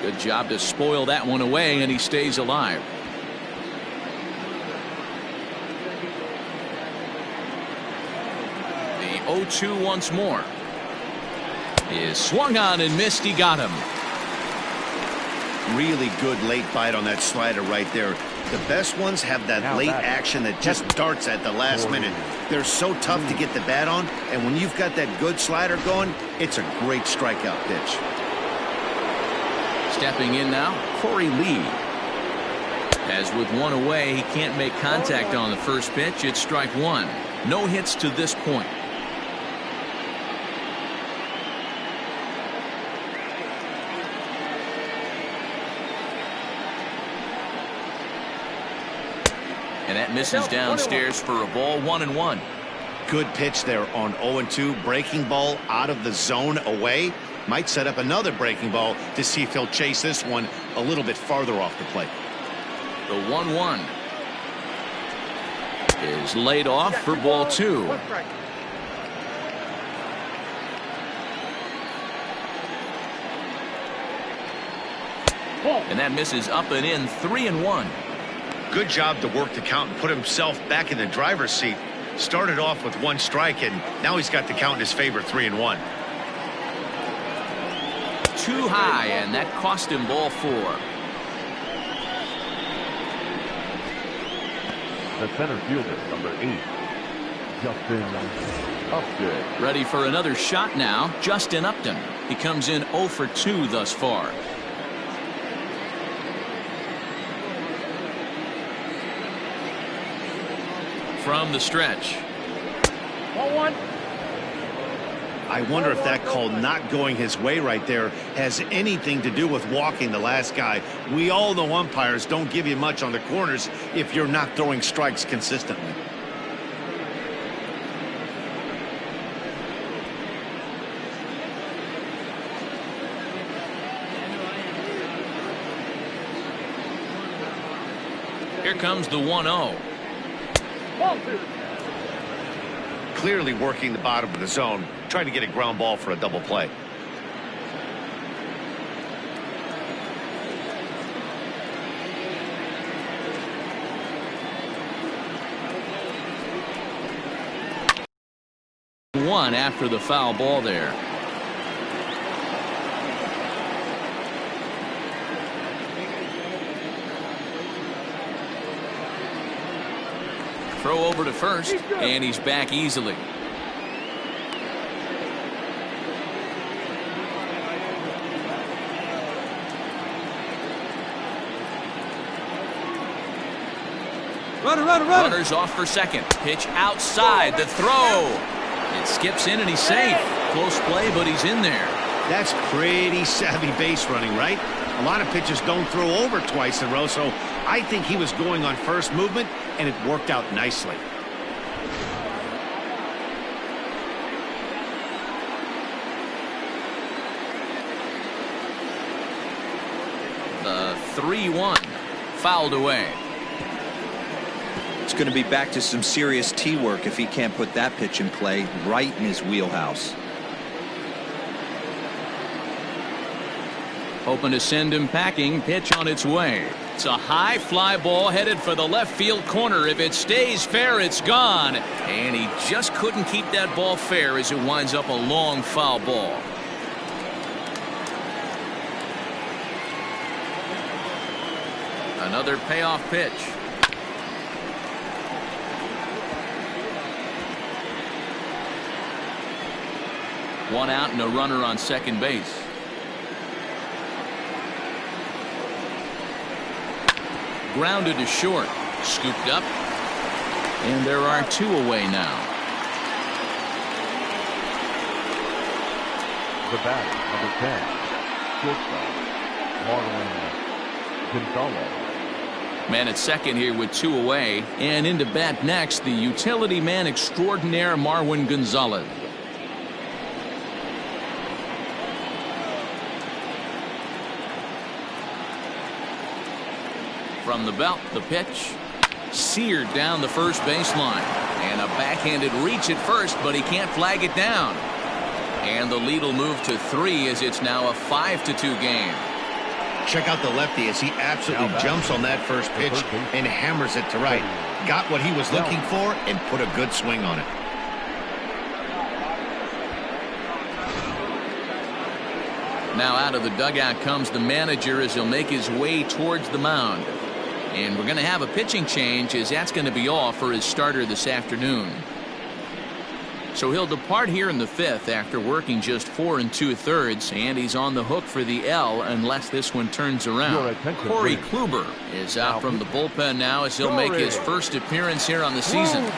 Good job to spoil that one away, and he stays alive. The 0-2 once more. Is swung on and missed. He got him. Really good late bite on that slider right there. The best ones have that late action that just darts at the last minute. They're so tough to get the bat on, and when you've got that good slider going, it's a great strikeout pitch. Stepping in now, Corey Lee. As with 1 away, he can't make contact on the first pitch. It's strike 1. No hits to this point. And that misses downstairs for a ball. 1-1. Good pitch there on 0-2. Breaking ball out of the zone away. Might set up another breaking ball to see if he'll chase this one a little bit farther off the plate. The 1-1 is laid off for ball 2. And that misses up and in. 3-1. Good job to work the count and put himself back in the driver's seat. Started off with 1 strike, and now he's got the count in his favor. 3-1. Too high, and that cost him ball 4. The center fielder, number 8, Justin Upton. Ready for another shot now. Justin Upton. He comes in 0 for 2 thus far. From the stretch. 1-1. I wonder if that call not going his way right there has anything to do with walking the last guy. We all know umpires don't give you much on the corners if you're not throwing strikes consistently. Here comes the 1-0. Clearly working the bottom of the zone, trying to get a ground ball for a double play. One after the foul ball there. Throw over to first, and he's back easily. Runners off for second. Pitch outside. The throw. It skips in and he's safe. Close play, but he's in there. That's pretty savvy base running, right? A lot of pitchers don't throw over twice in a row, so I think he was going on first movement, and it worked out nicely. The 3-1 fouled away. It's going to be back to some serious tee work if he can't put that pitch in play right in his wheelhouse. Hoping to send him packing. Pitch on its way. It's a high fly ball headed for the left field corner. If it stays fair, it's gone. And he just couldn't keep that ball fair as it winds up a long foul ball. Another payoff pitch. One out and a runner on second base. Grounded to short. Scooped up. And there are two away now. The batter, number 10, shortstop, Marwin Gonzalez. Man at second here with two away. And into bat next, the utility man extraordinaire, Marwin Gonzalez. From the belt, the pitch. Seared down the first baseline. And a backhanded reach at first, but he can't flag it down. And the lead will move to 3 as it's now a 5-2 game. Check out the lefty as he absolutely jumps on that first pitch and hammers it to right. Got what he was looking for and put a good swing on it. Now out of the dugout comes the manager as he'll make his way towards the mound. And we're going to have a pitching change as that's going to be all for his starter this afternoon. So he'll depart here in the 5th after working just 4 2/3, and he's on the hook for the L unless this one turns around. Corey Kluber is out from the bullpen now as he'll make his first appearance here on the season.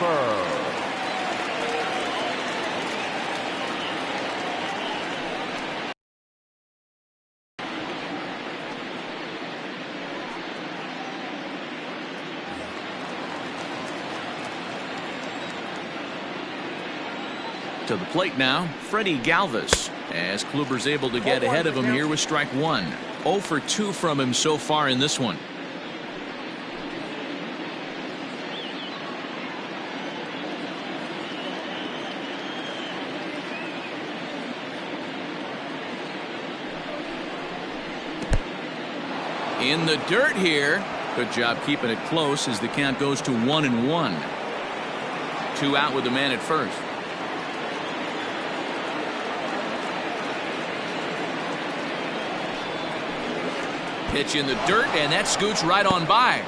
To the plate now, Freddie Galvis, as Kluber's able to get ahead of him here with strike 1. 0 for 2 from him so far in this one. In the dirt here. Good job keeping it close as the count goes to 1-1. 2 out with the man at first. Pitch in the dirt, and that scoots right on by.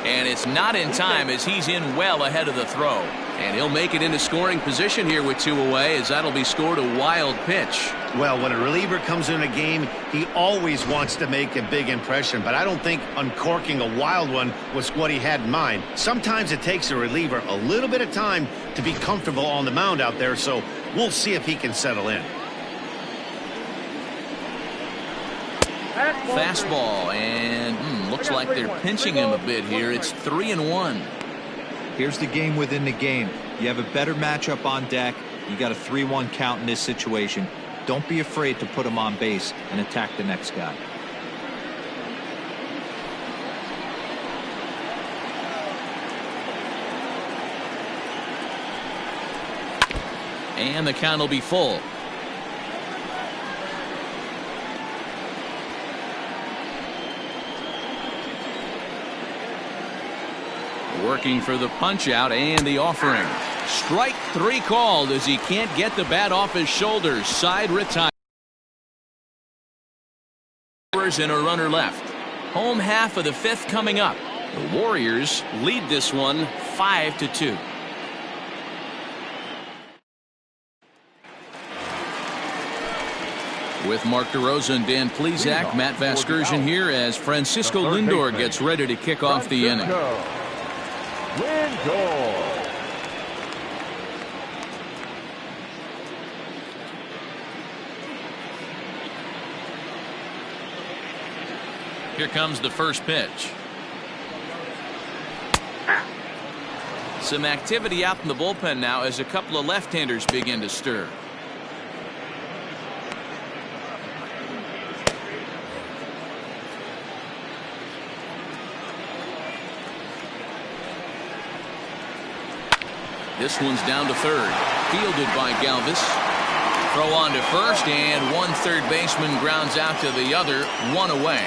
And it's not in time as he's in well ahead of the throw. And he'll make it into scoring position here with 2 away as that'll be scored a wild pitch. Well, when a reliever comes in a game, he always wants to make a big impression, but I don't think uncorking a wild one was what he had in mind. Sometimes it takes a reliever a little bit of time to be comfortable on the mound out there, so we'll see if he can settle in. Fastball, and looks like they're pinching him a bit here. It's 3-1. Here's the game within the game. You have a better matchup on deck. You got a 3-1 count in this situation. Don't be afraid to put him on base and attack the next guy. And the count will be full. Working for the punch out and the offering. Strike 3 called as he can't get the bat off his shoulders. Side retire. And a runner left. Home half of the 5th coming up. The Warriors lead this one 5-2. With Mark DeRosa and Dan Plesac, Matt Vasgersian here as Francisco Lindor gets ready to kick off the inning. Lindor. Here comes the first pitch. Some activity out in the bullpen now as a couple of left-handers begin to stir. This one's down to third. Fielded by Galvis. Throw on to first, and one third baseman grounds out to the other, one away.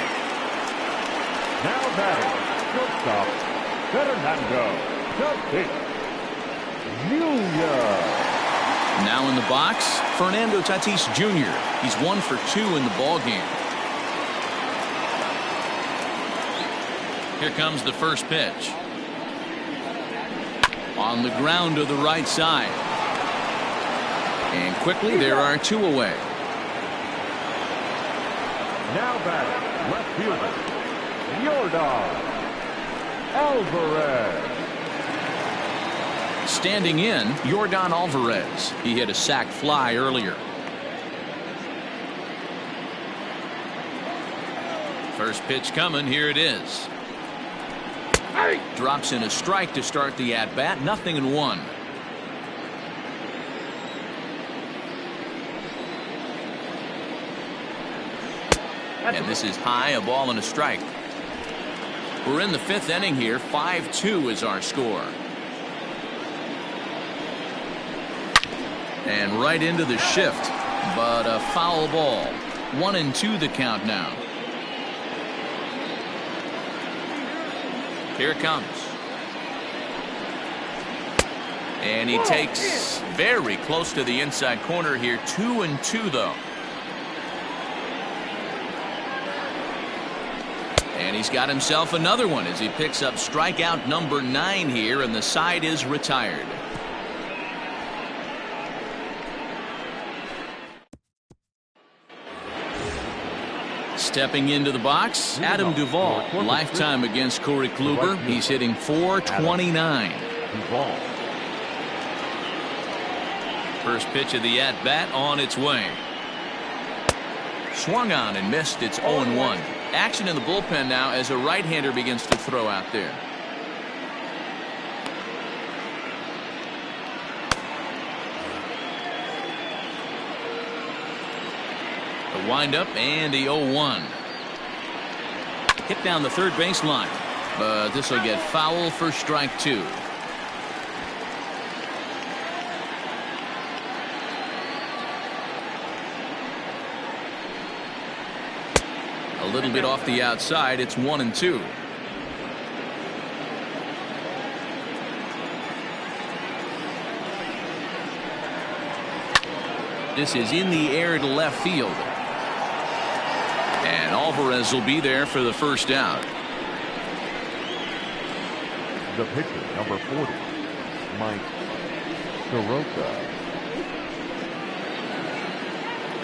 Now batting, shortstop, Fernando Tatis Jr. Now in the box, Fernando Tatis Jr. He's 1 for 2 in the ballgame. Here comes the first pitch. On the ground to the right side. And quickly there are 2 away. Now batting, left fielder, Yordan Alvarez. Standing in, Yordan Alvarez. He hit a sac fly earlier. First pitch coming. Here it is. Drops in a strike to start the at-bat. 0-1. And this is high, a ball and a strike. We're in the 5th inning here. 5-2 is our score. And right into the shift, but a foul ball. 1-2 the count now. Here it comes. And he takes very close to the inside corner here. 2-2 though. And he's got himself another one as he picks up strikeout number 9 here, and the side is retired. Stepping into the box, Adam Duvall. Lifetime against Corey Kluber. He's hitting .429. First pitch of the at-bat on its way. Swung on and missed. It's 0-1. Action in the bullpen now as a right-hander begins to throw out there. The windup and the 0-1. Hit down the third baseline, but this will get foul for strike 2. A little bit off the outside. It's 1-2. This is in the air to left field. And Alvarez will be there for the first out. The pitcher, number 40, Mike Soroka.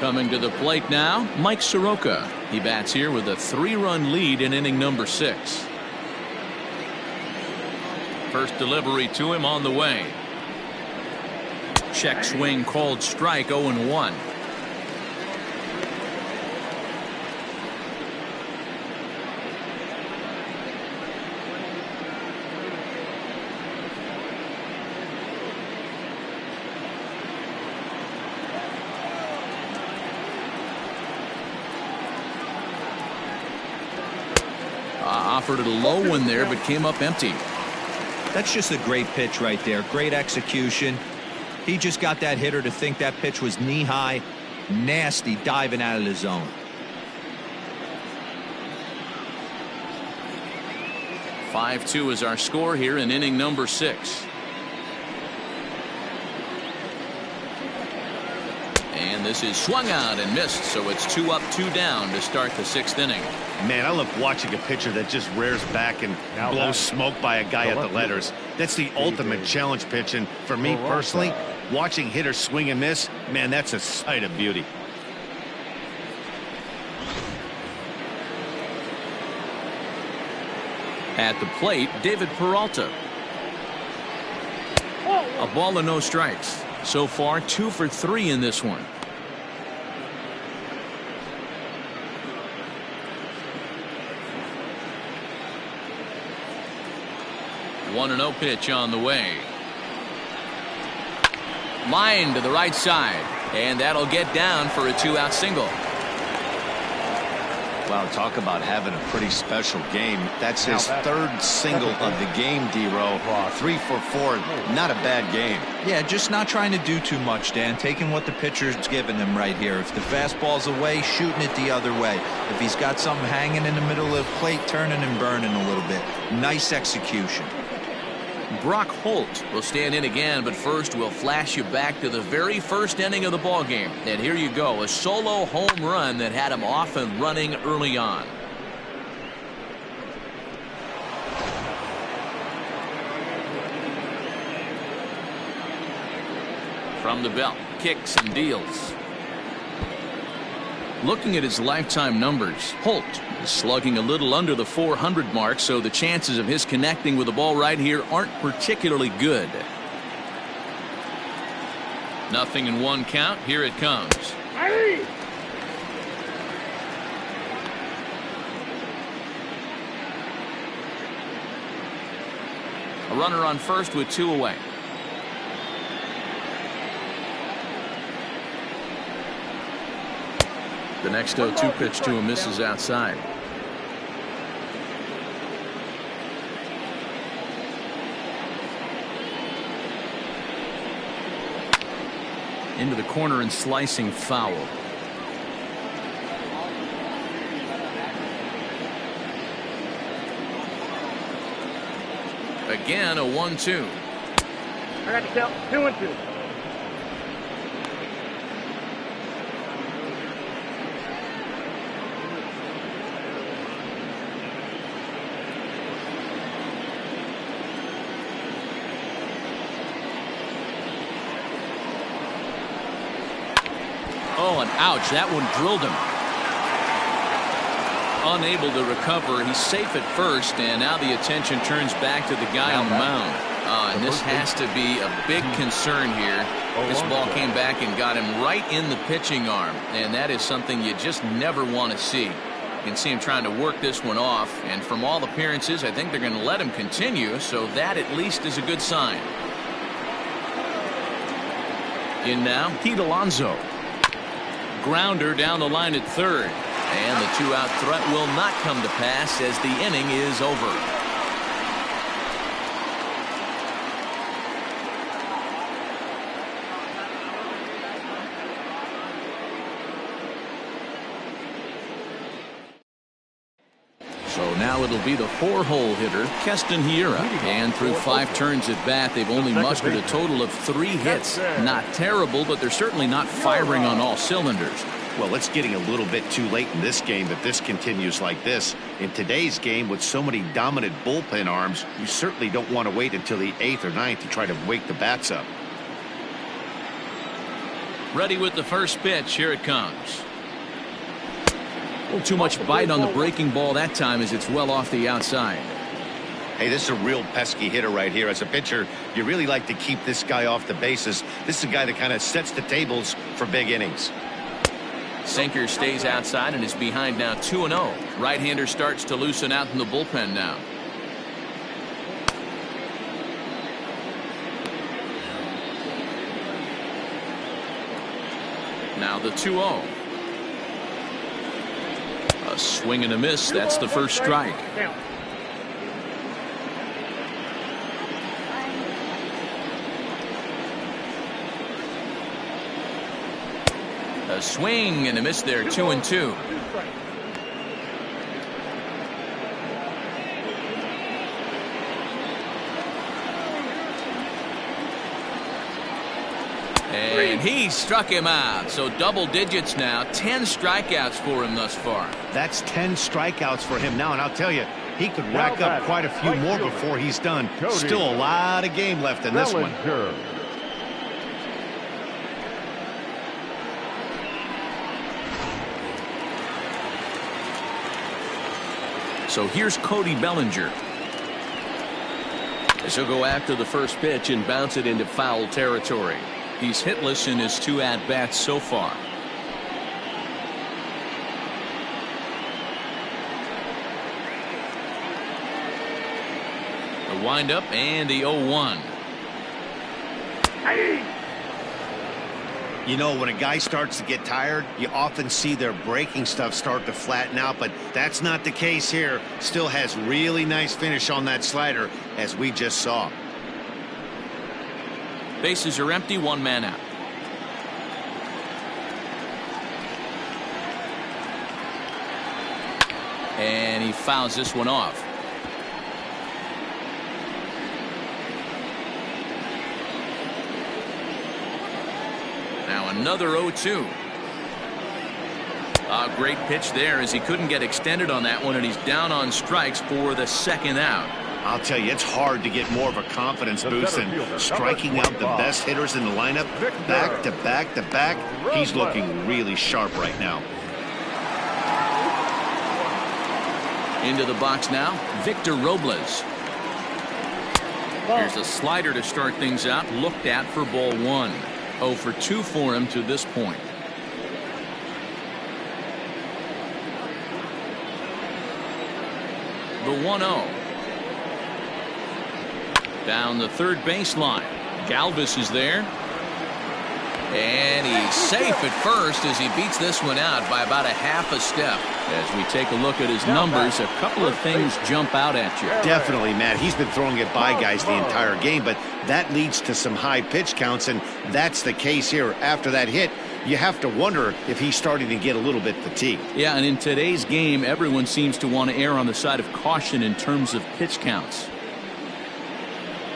Coming to the plate now, Mike Soroka. He bats here with a 3-run lead in inning number 6. First delivery to him on the way. Check swing called strike. 0-1. Offered it a low one there, but came up empty. That's just a great pitch right there. Great execution. He just got that hitter to think that pitch was knee-high. Nasty diving out of the zone. .5-2 is our score here in inning number 6. And this is swung out and missed, so it's 2 up, 2 down to start the 6th inning. Man, I love watching a pitcher that just rears back and blows smoke by a guy at the letters. That's the ultimate challenge pitch, and for me personally, watching hitters swing and miss, man, that's a sight of beauty. At the plate, David Peralta. A ball and no strikes. So far, 2 for 3 in this one. 1-0 pitch on the way. Line to the right side, and that'll get down for a 2-out single. Wow, talk about having a pretty special game. That's his 3rd single of the game, D-Row. 3 for 4, not a bad game. Yeah, just not trying to do too much, Dan. Taking what the pitcher's giving him right here. If the fastball's away, shooting it the other way. If he's got something hanging in the middle of the plate, turning and burning a little bit. Nice execution. Brock Holt will stand in again, but first we'll flash you back to the very first inning of the ball game. And here you go, a solo home run that had him off and running early on. From the belt, kicks and deals. Looking at his lifetime numbers, Holt is slugging a little under the 400 mark, so the chances of his connecting with the ball right here aren't particularly good. 0-1 count. Here it comes. A runner on first with 2 away. The next 0-2 pitch to him misses outside. Into the corner and slicing foul. Again, a 1-2. I got to count 2-2. Oh, and ouch, that one drilled him. Unable to recover. He's safe at first, and now the attention turns back to the guy on the mound. And this has to be a big concern here. This ball came back and got him right in the pitching arm, and that is something you just never want to see. You can see him trying to work this one off, and from all appearances, I think they're going to let him continue, so that at least is a good sign. In now, Pete Alonso. Grounder down the line at third, and the 2-out threat will not come to pass as the inning is over. So now it'll be the 4-hole hitter, Keston Hiura. And through 5 turns at bat, they've only mustered a total of 3 hits. Not terrible, but they're certainly not firing on all cylinders. Well, it's getting a little bit too late in this game that this continues like this. In today's game, with so many dominant bullpen arms, you certainly don't want to wait until the 8th or 9th to try to wake the bats up. Ready with the first pitch. Here it comes. A little too much bite on the breaking ball that time as it's well off the outside. Hey, this is a real pesky hitter right here. As a pitcher, you really like to keep this guy off the bases. This is a guy that kind of sets the tables for big innings. Sinker stays outside and is behind now 2-0. Right-hander starts to loosen out in the bullpen now. Now the 2-0. A swing and a miss. That's the first strike. A swing and a miss there. 2-2. And he struck him out. So double digits now. 10 strikeouts for him thus far. That's 10 strikeouts for him now, and I'll tell you, he could rack up quite a few more before he's done. Still a lot of game left in this one. So here's Cody Bellinger. As he'll go after the first pitch and bounce it into foul territory. He's hitless in his 2 at-bats so far. The windup and the 0-1. You know, when a guy starts to get tired, you often see their breaking stuff start to flatten out, but that's not the case here. Still has really nice finish on that slider, as we just saw. Bases are empty, 1 man out. And he fouls this one off. Now another 0-2. A great pitch there as he couldn't get extended on that one, and he's down on strikes for the 2nd out. I'll tell you, it's hard to get more of a confidence boost than striking out the best hitters in the lineup back to back to back. He's looking really sharp right now. Into the box now, Victor Robles. Here's a slider to start things out, looked at for ball 1. 0 for 2 for him to this point. The 1-0. Down the third baseline. Galvis is there. And he's safe at first as he beats this one out by about a half a step. As we take a look at his numbers, a couple of things jump out at you. Definitely, Matt. He's been throwing it by guys the entire game, but that leads to some high pitch counts, and that's the case here. After that hit, you have to wonder if he's starting to get a little bit fatigued. Yeah, and in today's game, everyone seems to want to err on the side of caution in terms of pitch counts.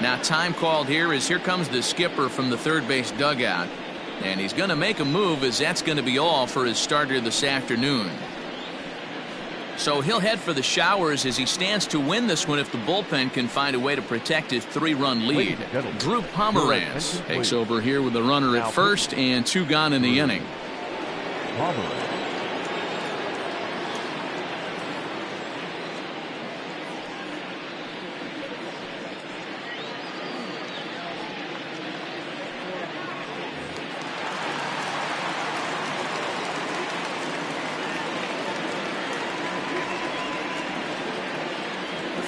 Now time called here as here comes the skipper from the third base dugout. And he's going to make a move, as that's going to be all for his starter this afternoon. So he'll head for the showers as he stands to win this one if the bullpen can find a way to protect his 3-run lead. Drew Pomeranz takes over here with a runner at first and 2 gone in the inning.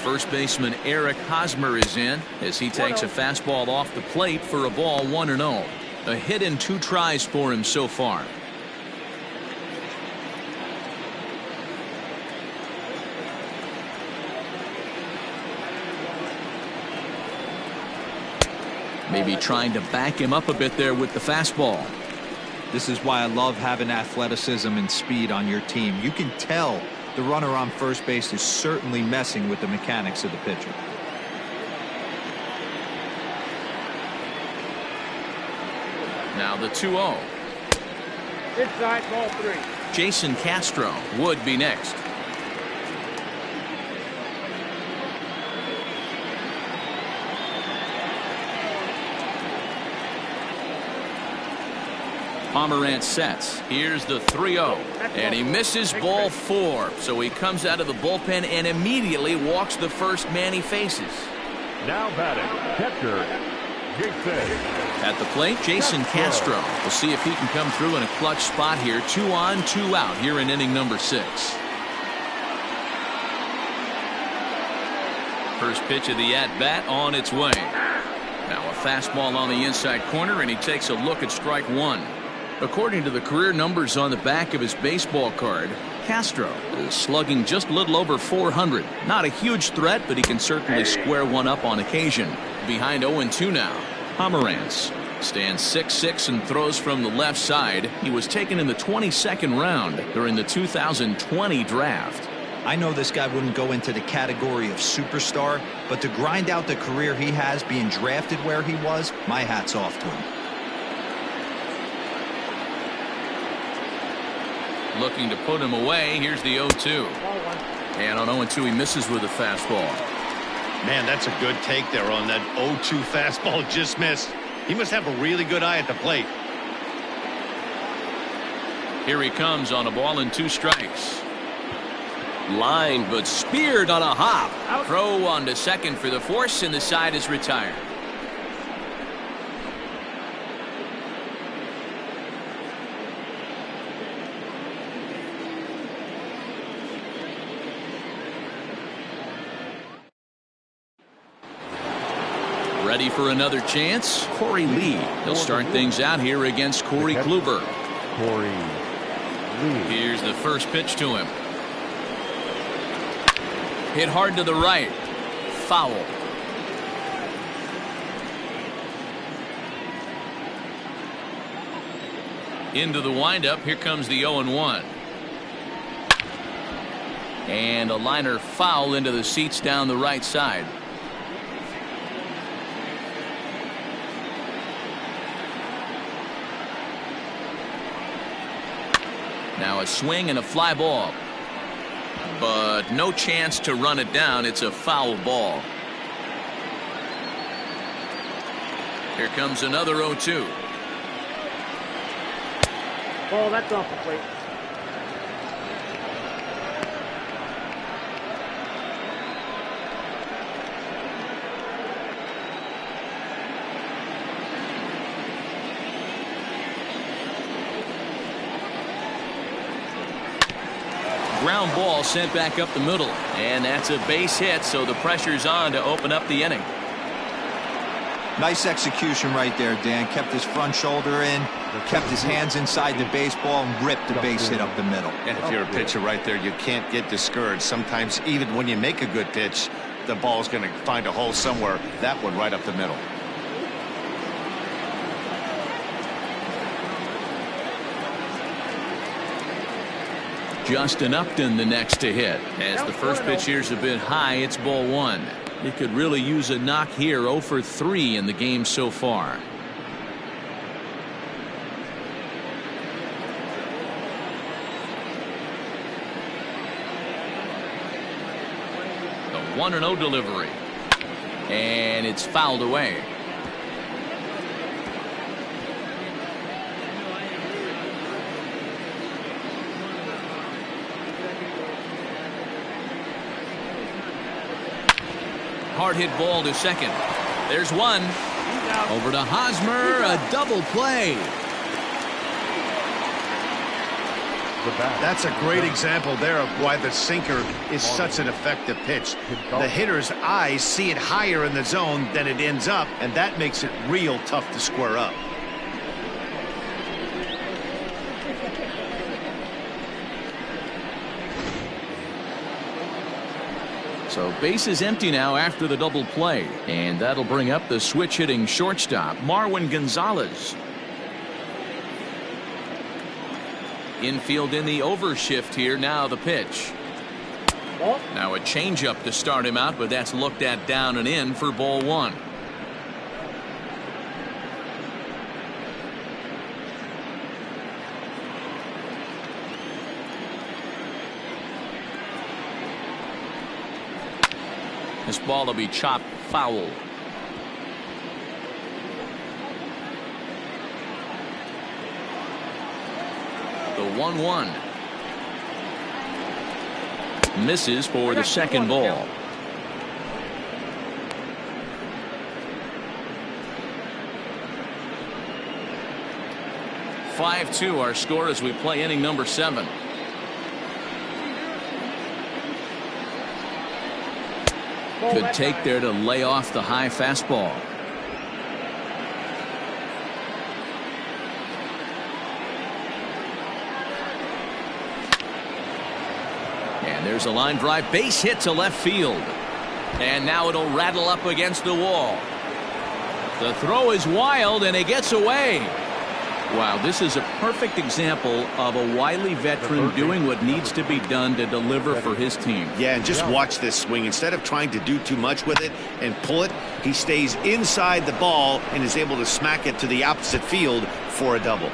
First baseman Eric Hosmer is in as he takes a fastball off the plate for a ball 1-0. A hit in 2 tries for him so far. Maybe trying to back him up a bit there with the fastball. This is why I love having athleticism and speed on your team. You can tell the runner on first base is certainly messing with the mechanics of the pitcher. Now the 2-0. Inside, ball 3. Jason Castro would be next. Pomeranz sets. Here's the 3-0. And he misses ball 4. So he comes out of the bullpen and immediately walks the first man he faces. Now batting, catcher, Jason. At the plate, Jason Castro. We'll see if he can come through in a clutch spot here. 2 on, 2 out here in inning number 6. First pitch of the at-bat on its way. Now a fastball on the inside corner, and he takes a look at strike 1. According to the career numbers on the back of his baseball card, Castro is slugging just a little over 400. Not a huge threat, but he can certainly square one up on occasion. Behind 0-2 now. Pomeranz stands 6'6" and throws from the left side. He was taken in the 22nd round during the 2020 draft. I know this guy wouldn't go into the category of superstar, but to grind out the career he has being drafted where he was, my hat's off to him. Looking to put him away. Here's the 0-2. And on 0-2 he misses with a fastball. Man, that's a good take there on that 0-2 fastball. Just missed. He must have a really good eye at the plate. Here he comes on a ball and 2 strikes. Lined but speared on a hop. Throw on to second for the force, and the side is retired. Ready for another chance? Corey Lee. He'll start things out here against Corey Kluber. Corey Lee. Here's the first pitch to him. Hit hard to the right. Foul. Into the windup. Here comes the 0-1. And a liner foul into the seats down the right side. Now a swing and a fly ball. But no chance to run it down. It's a foul ball. Here comes another 0-2. Ball, that's off the plate. Ground ball sent back up the middle, and that's a base hit, so the pressure's on to open up the inning. Nice execution right there, Dan. Kept his front shoulder in, kept his hands inside the baseball, and ripped the base hit up the middle. And if you're a pitcher right there, you can't get discouraged. Sometimes even when you make a good pitch, the ball's going to find a hole somewhere. That one right up the middle. Justin Upton the next to hit. As the first pitch here's a bit high, it's ball one. He could really use a knock here. 0 for 3 in the game so far. The 1-0 delivery. And it's fouled away. Hard hit ball to second. There's one. Over to Hosmer. A double play. That's a great example there of why the sinker is such an effective pitch. The hitter's eyes see it higher in the zone than it ends up, and that makes it real tough to square up. So base is empty now after the double play, and that'll bring up the switch hitting shortstop Marwin Gonzalez. Infield in the overshift here. Now the pitch. Now a changeup to start him out, but that's looked at down and in for ball one. This ball will be chopped foul. The 1-1. Misses for the second ball. (5-2) our score as we play inning number 7. Good take there to lay off the high fastball. And there's a line drive, base hit to left field. And now it'll rattle up against the wall. The throw is wild, and it gets away. Wow, this is a perfect example of a wily veteran doing what needs to be done to deliver for his team. Yeah, and just watch this swing. Instead of trying to do too much with it and pull it, he stays inside the ball and is able to smack it to the opposite field for a double.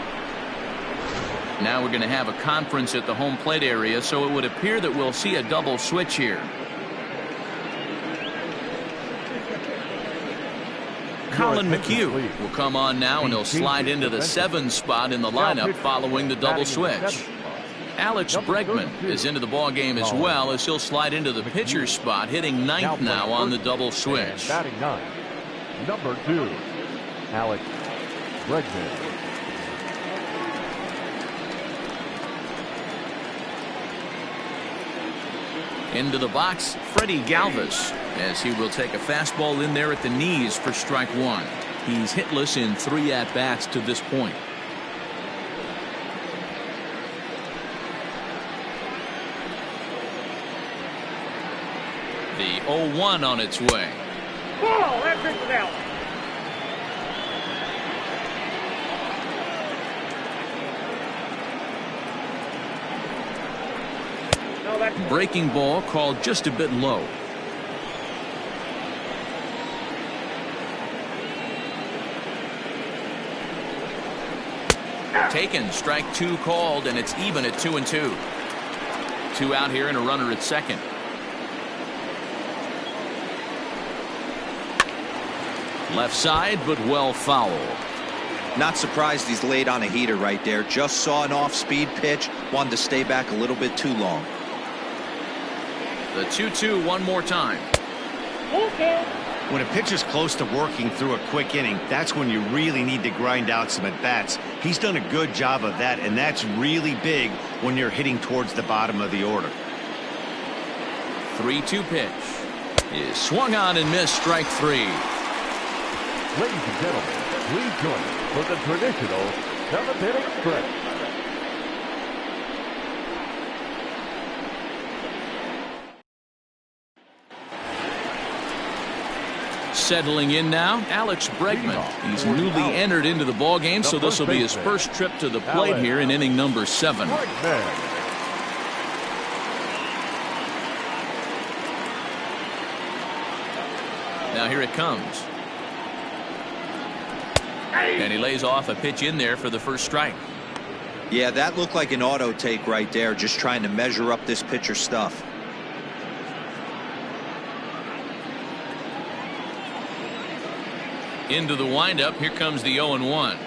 Now we're going to have a conference at the home plate area, so it would appear that we'll see a double switch here. Colin McHugh will come on now, and he'll slide into the 7 spot in the lineup following the double switch. Alex Bregman is into the ball game as well, as he'll slide into the pitcher's spot, hitting ninth now on the double switch. Batting ninth, number 2, Alex Bregman. Into the box, Freddie Galvis, as he will take a fastball in there at the knees for strike 1. He's hitless in 3 at-bats to this point. The 0-1 on its way. Ball, that pitch is out. No, that's Breaking ball called just a bit low. Taken, strike 2 called, and it's even at 2-2. 2 out here and a runner at second. Left side, but well foul. Not surprised he's laid on a heater right there. Just saw an off-speed pitch. Wanted to stay back a little bit too long. The 2-2 one more time. okay. When a pitcher's close to working through a quick inning, that's when you really need to grind out some at-bats. He's done a good job of that, and that's really big when you're hitting towards the bottom of the order. 3-2 pitch is swung on and missed, strike 3. Ladies and gentlemen, please join us for the traditional 7th inning stretch. Settling in now, Alex Bregman. He's newly entered into the ball game, so this will be his first trip to the plate here in inning number 7. Now here it comes. And he lays off a pitch in there for the first strike. Yeah, that looked like an auto take right there, just trying to measure up this pitcher stuff. Into the windup, here comes the 0-1.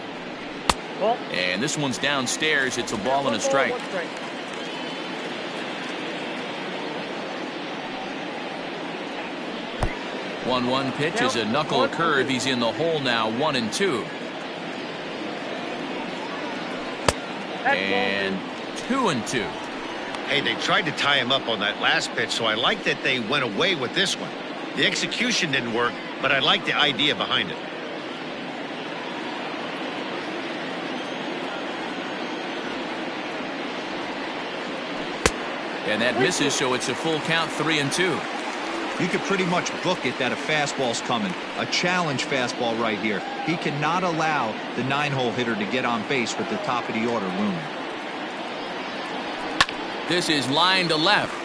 And this one's downstairs. It's a ball and a strike. 1-1 pitch is a knuckle curve. He's in the hole now, 1-2. And 2-2. Hey, they tried to tie him up on that last pitch, so I like that they went away with this one. The execution didn't work, but I like the idea behind it. And that misses, so it's a full count, 3-2. You could pretty much book it that a fastball's coming. A challenge fastball right here. He cannot allow the 9-hole hitter to get on base with the top of the order looming. This is line to left.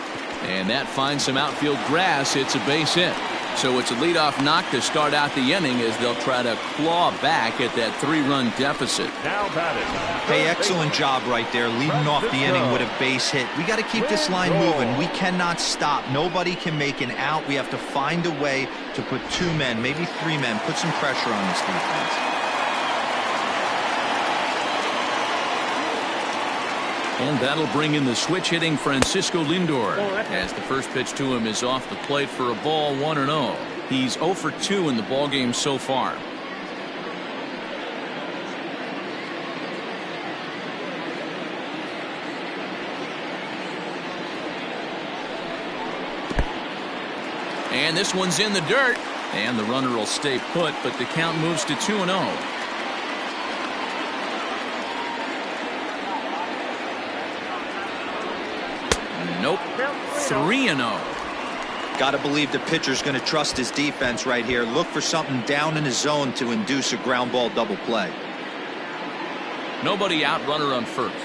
And that finds some outfield grass. It's a base hit. So it's a leadoff knock to start out the inning as they'll try to claw back at that 3-run deficit. Now batting. Hey, excellent job right there, leading off the inning with a base hit. We got to keep this line moving. We cannot stop. Nobody can make an out. We have to find a way to put 2 men, maybe 3 men, put some pressure on this defense. And that'll bring in the switch-hitting Francisco Lindor, as the first pitch to him is off the plate for a ball, 1-0. He's 0 for 2 in the ballgame so far. And this one's in the dirt, and the runner will stay put, but the count moves to 2-0. Nope. 3-0. Got to believe the pitcher's going to trust his defense right here. Look for something down in his zone to induce a ground ball double play. Nobody out, runner on first.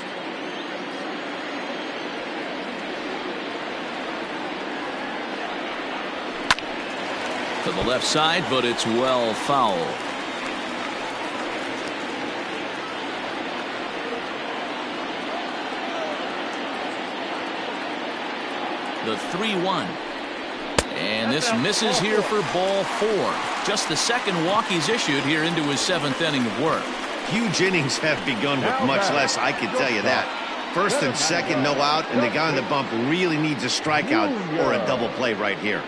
To the left side, but it's well foul. The 3-1. And this misses here for ball 4. Just the second walk he's issued here into his 7th inning of work. Huge innings have begun with much less, I can tell you that. First and second, no out, and the guy on the bump really needs a strikeout or a double play right here.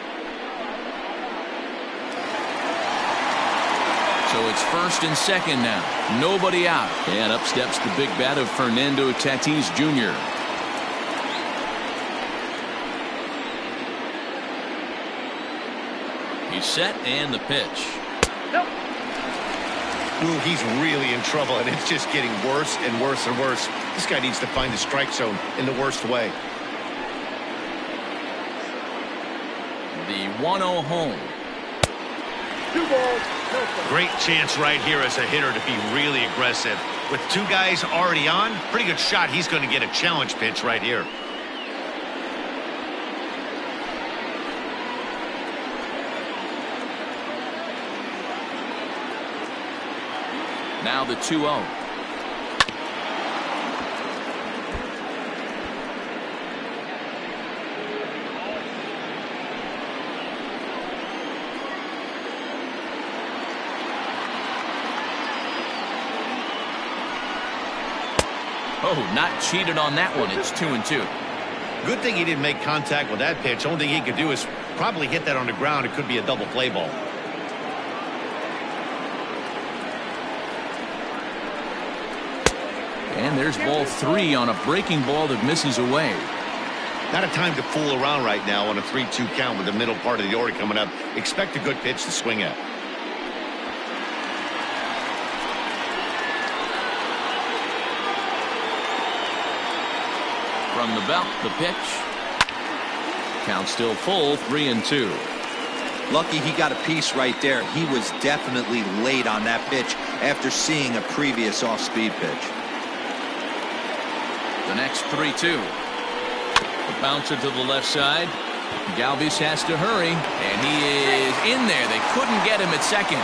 So it's first and second now. Nobody out. And up steps the big bat of Fernando Tatis Jr. He's set and the pitch. Nope. Ooh, he's really in trouble, and it's just getting worse and worse and worse. This guy needs to find the strike zone in the worst way. The 1-0 home. 2 balls, no strikes. Great chance right here as a hitter to be really aggressive. With 2 guys already on, pretty good shot. He's going to get a challenge pitch right here. Now the 2-0. Oh, not cheated on that one. It's 2-2. Good thing he didn't make contact with that pitch. Only thing he could do is probably hit that on the ground. It could be a double play ball. And there's ball 3 on a breaking ball that misses away. Not a time to fool around right now on a 3-2 count with the middle part of the order coming up. Expect a good pitch to swing at. From the belt, the pitch. Count still full, 3-2. Lucky he got a piece right there. He was definitely late on that pitch after seeing a previous off-speed pitch. The next 3-2. The bouncer to the left side. Galvis has to hurry, and he is in there. They couldn't get him at second.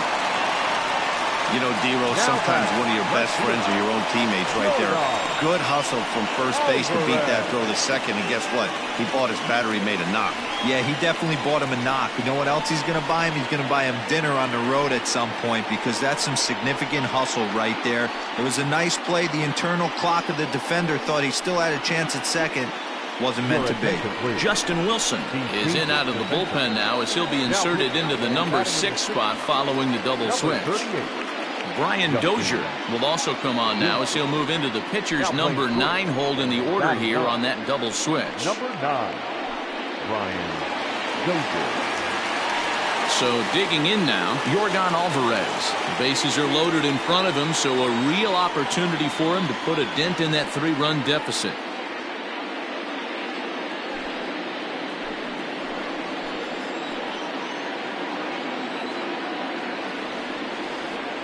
You know, D-Row, sometimes one of your best friends are your own teammates right there. Good hustle from first base to beat that throw to second, and guess what? He bought his battery made a knock. Yeah, he definitely bought him a knock. You know what else he's going to buy him? He's going to buy him dinner on the road at some point, because that's some significant hustle right there. It was a nice play. The internal clock of the defender thought he still had a chance at second. Wasn't meant to be. Justin Wilson is in out of the bullpen now as he'll be inserted into the number 6 spot following the double switch. Brian Dozier will also come on now as he'll move into the pitcher's number 9 hold in the order here on that double switch. Number 9, Brian Dozier. So digging in now, Yordan Alvarez. The bases are loaded in front of him, so a real opportunity for him to put a dent in that 3-run deficit.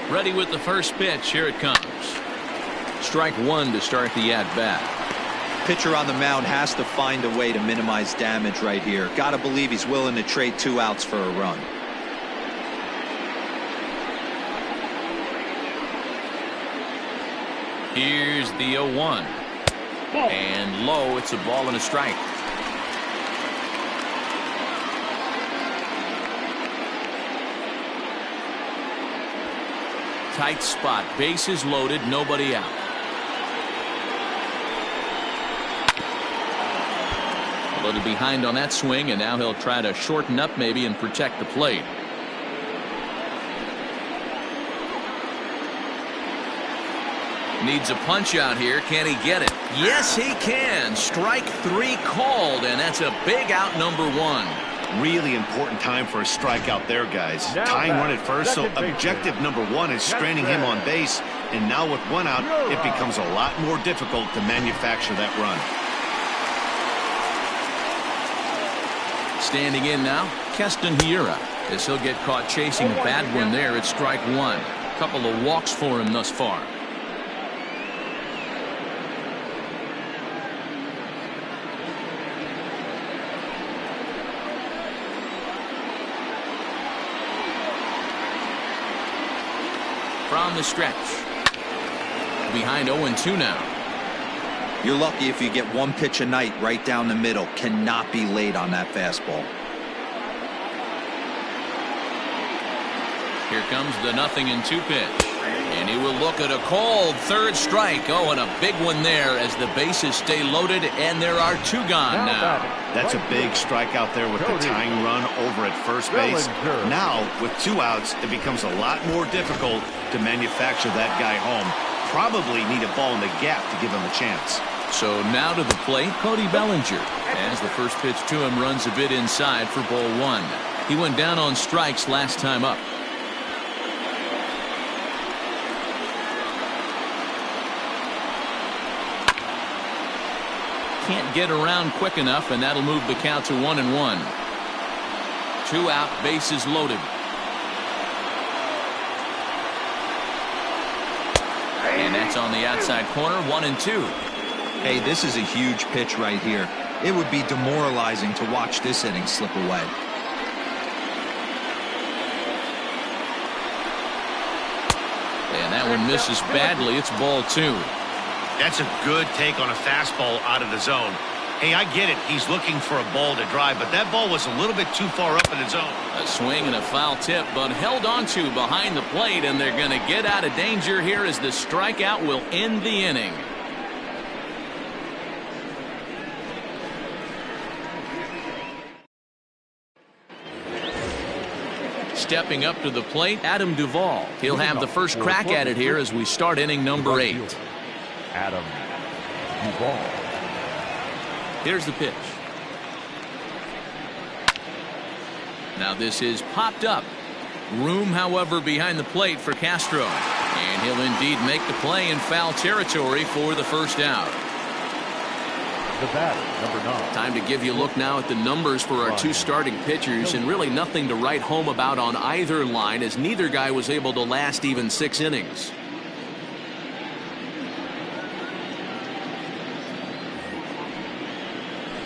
Ready with the first pitch. Here it comes. Strike 1 to start the at-bat. Pitcher on the mound has to find a way to minimize damage right here. Got to believe he's willing to trade 2 outs for a run. Here's the 0-1. And low. It's a ball and a strike. Tight spot. Bases loaded. Nobody out. A little behind on that swing, and now he'll try to shorten up maybe and protect the plate. Needs a punch out here. Can he get it? Yes, he can. Strike 3 called, and that's a big out, number 1. Really important time for a strikeout there, guys. Tying run at first, so objective number 1 is stranding him on base. And now with 1 out, it becomes a lot more difficult to manufacture that run. Standing in now, Keston Hiura, as he'll get caught chasing a bad one there at strike 1. Couple of walks for him thus far. From the stretch. Behind 0-2 now. You're lucky if you get 1 pitch a night right down the middle. Cannot be late on that fastball. Here comes the 0-2 pitch. And he will look at a called third strike. Oh, and a big one there as the bases stay loaded, and there are 2 gone now. That's a big strikeout there with the tying run over at first base. Now, with 2 outs, it becomes a lot more difficult to manufacture that guy home. Probably need a ball in the gap to give him a chance. So now to the plate, Cody Bellinger. As the first pitch to him runs a bit inside for ball 1. He went down on strikes last time up. Can't get around quick enough, and that'll move the count to 1-1. 2 out, bases loaded. And that's on the outside corner, 1-2. Hey, this is a huge pitch right here. It would be demoralizing to watch this inning slip away. And that one misses badly. It's ball 2. That's a good take on a fastball out of the zone. Hey, I get it. He's looking for a ball to drive, but that ball was a little bit too far up in the zone. A swing and a foul tip, but held onto behind the plate, and they're going to get out of danger here as the strikeout will end the inning. Stepping up to the plate, Adam Duvall. He'll have the first crack at it here as we start inning number 8. Adam Duvall. Here's the pitch. Now this is popped up. Room, however, behind the plate for Castro. And he'll indeed make the play in foul territory for the first out. The batter, number 9. Time to give you a look now at the numbers for our 2 starting pitchers, and really nothing to write home about on either line, as neither guy was able to last even 6 innings.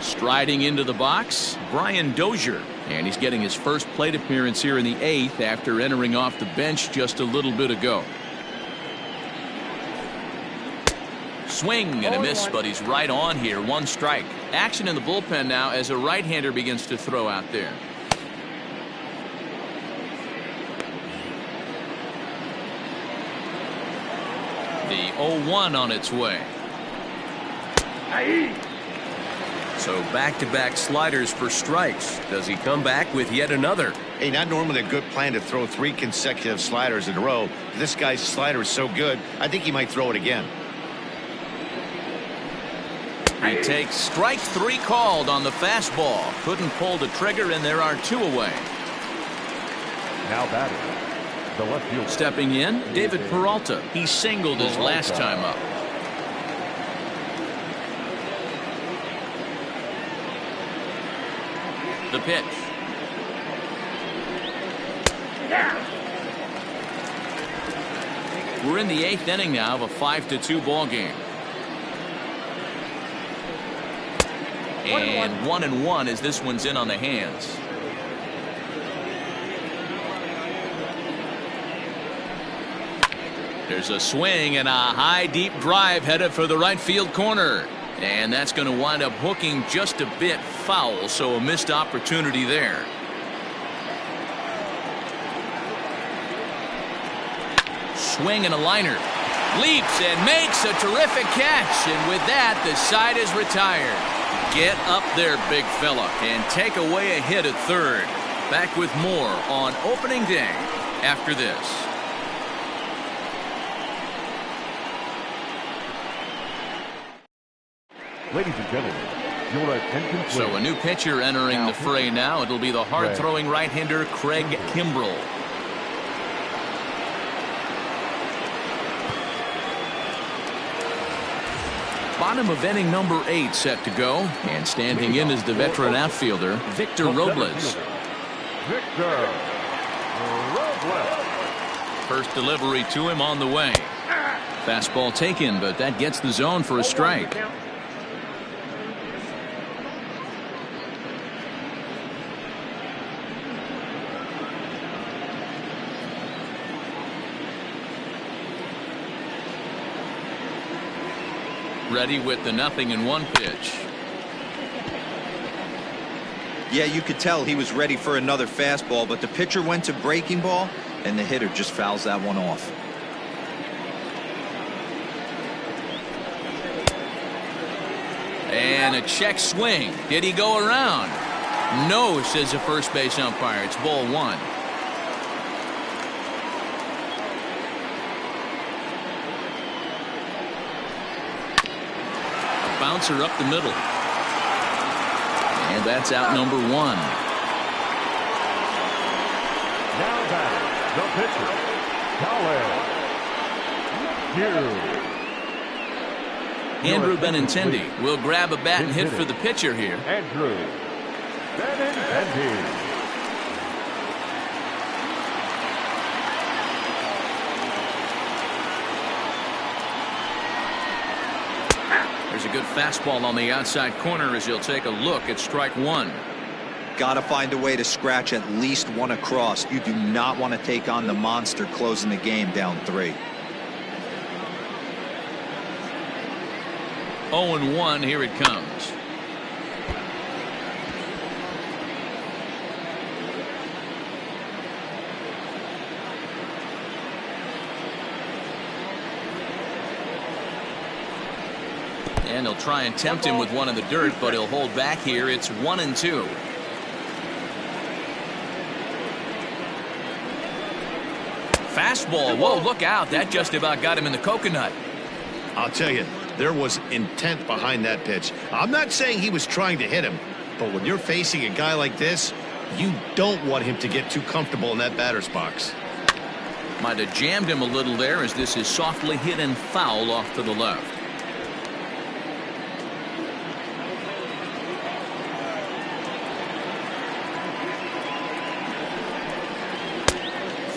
Striding into the box, Brian Dozier, and he's getting his first plate appearance here in the 8th after entering off the bench just a little bit ago. Swing and a miss, but he's right on here. 1 strike. Action in the bullpen now as a right-hander begins to throw out there. The 0-1 on its way. So back-to-back sliders for strikes. Does he come back with yet another? Hey, not normally a good plan to throw 3 consecutive sliders in a row. This guy's slider is so good, I think he might throw it again. He takes strike 3 called on the fastball. Couldn't pull the trigger, and there are 2 away. Now batting, the left fielder. Stepping in, David Peralta. He singled his last time up. The pitch. We're in the 8th inning now of a 5-2 ball game. And 1-1 as this one's in on the hands. There's a swing and a high deep drive headed for the right field corner. And that's going to wind up hooking just a bit foul, so a missed opportunity there. Swing and a liner. Leaps and makes a terrific catch. And with that, the side is retired. Get up there, big fella, and take away a hit at third. Back with more on opening day after this. Ladies and gentlemen, your attention please. So a new pitcher entering the fray now. It'll be the hard-throwing right-hander Craig Kimbrell. Bottom of inning number 8 set to go, and standing in is the veteran outfielder Victor Robles. Victor Robles. First delivery to him on the way. Fastball taken, but that gets the zone for a strike. Ready with the 0-1 pitch. Yeah, you could tell he was ready for another fastball, but the pitcher went to breaking ball, and the hitter just fouls that one off. And a check swing. Did he go around? No, says the first base umpire. It's ball one. Bouncer up the middle. And that's out number one. Now batting, the pitcher, Caleb. Andrew Benintendi will grab a bat and hit for the pitcher here. Andrew Benintendi. There's a good fastball on the outside corner as he'll take a look at strike one. Got to find a way to scratch at least one across. You do not want to take on the monster closing the game down 3. 0-1, here it comes. And he'll try and tempt him with one in the dirt, but he'll hold back here. It's 1-2. Fastball. Whoa, look out. That just about got him in the coconut. I'll tell you, there was intent behind that pitch. I'm not saying he was trying to hit him, but when you're facing a guy like this, you don't want him to get too comfortable in that batter's box. Might have jammed him a little there as this is softly hit and foul off to the left.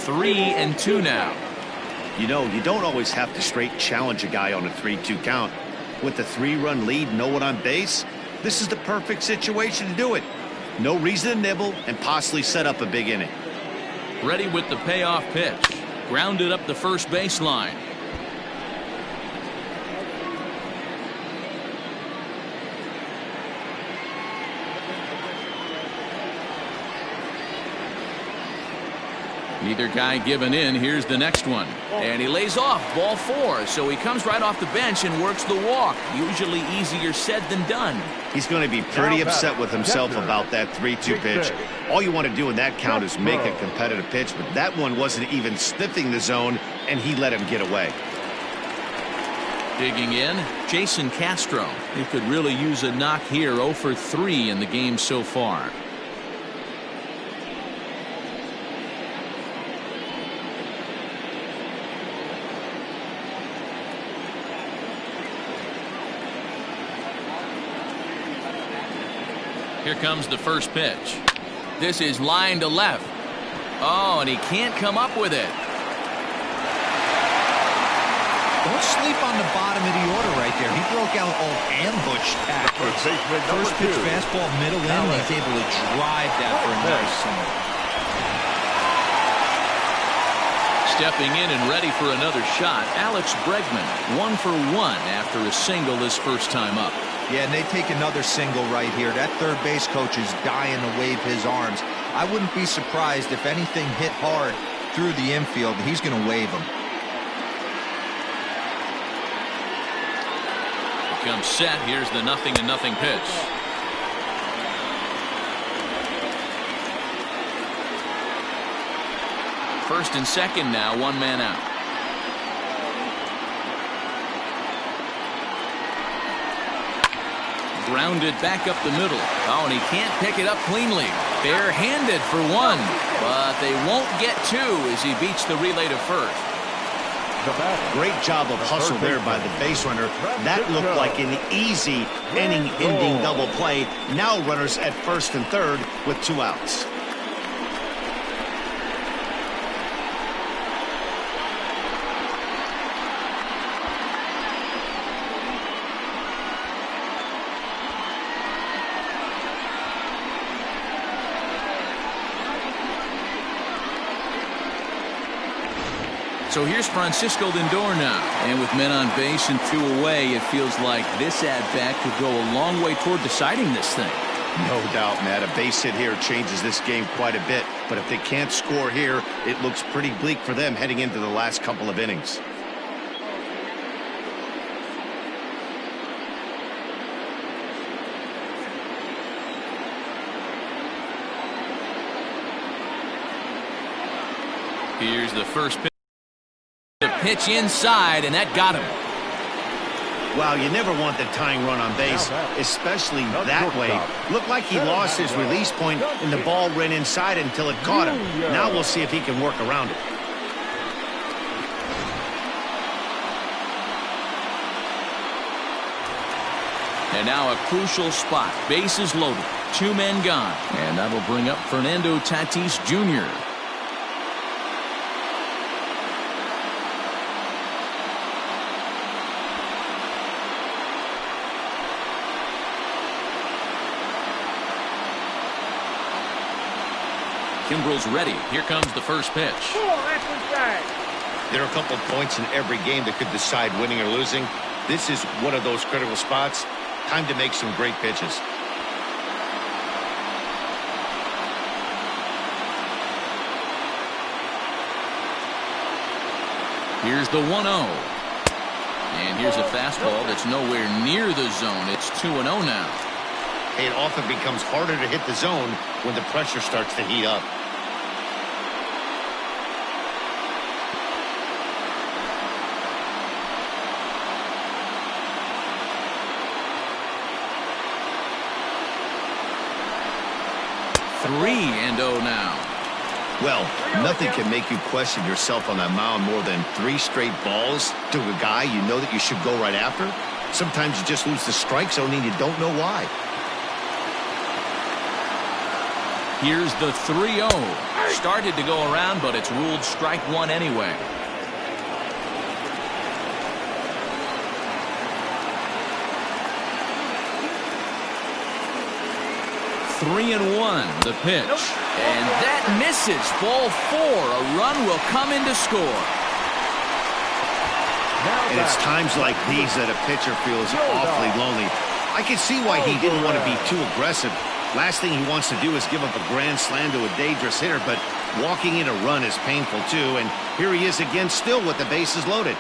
Three and two now. You know, you don't always have to straight challenge a guy on a 3-2 count. With the 3-run lead, no one on base, this is the perfect situation to do it. No reason to nibble and possibly set up a big inning. Ready with the payoff pitch. Grounded up the first baseline. Neither guy giving in. Here's the next one. And he lays off. Ball 4. So he comes right off the bench and works the walk. Usually easier said than done. He's going to be pretty upset with himself about that 3-2 pitch. All you want to do in that count is make a competitive pitch, but that one wasn't even sniffing the zone, and he let him get away. Digging in, Jason Castro. He could really use a knock here. 0 for 3 in the game so far. Here comes the first pitch. This is line to left. Oh, and he can't come up with it. Don't sleep on the bottom of the order right there. He broke out old ambush tactics. First pitch fastball middle in. He's able to drive that for a nice single. Stepping in and ready for another shot, Alex Bregman, 1 for 1 after a single his first time up. Yeah, and they take another single right here. That third base coach is dying to wave his arms. I wouldn't be surprised if anything hit hard through the infield. He's going to wave them. Comes set. Here's the 0-0 pitch. First and second now, 1 man out. Grounded back up the middle. Oh, and he can't pick it up cleanly. Bare-handed for 1, but they won't get 2 as he beats the relay to first. Great job of hustle there by the base runner. That looked like an easy inning-ending double play. Now runners at first and third with 2 outs. So here's Francisco Lindor now. And with men on base and 2 away, it feels like this at-bat could go a long way toward deciding this thing. No doubt, Matt. A base hit here changes this game quite a bit. But if they can't score here, it looks pretty bleak for them heading into the last couple of innings. Here's the first pitch. The pitch inside, and that got him. Wow, you never want the tying run on base, especially that way. Looked like he lost his release point, and the ball ran inside until it caught him. Now we'll see if he can work around it. And now a crucial spot. Bases loaded. 2 men gone. And that'll bring up Fernando Tatis Jr. Kimbrel's ready. Here comes the first pitch. There are a couple of points in every game that could decide winning or losing. This is one of those critical spots. Time to make some great pitches. Here's the 1-0. And here's a fastball that's nowhere near the zone. It's 2-0 now. It often becomes harder to hit the zone when the pressure starts to heat up. Three and 0 now. Well, nothing can make you question yourself on that mound more than 3 straight balls to a guy you know that you should go right after. Sometimes you just lose the strike zone and you don't know why. Here's the 3-0. Started to go around, but it's ruled strike 1 anyway. Three and 1, the pitch. And that misses. Ball 4. A run will come in to score. And it's times like these that a pitcher feels awfully lonely. I can see why he didn't want to be too aggressive. Last thing he wants to do is give up a grand slam to a dangerous hitter, but walking in a run is painful too. And here he is again, still with the bases loaded.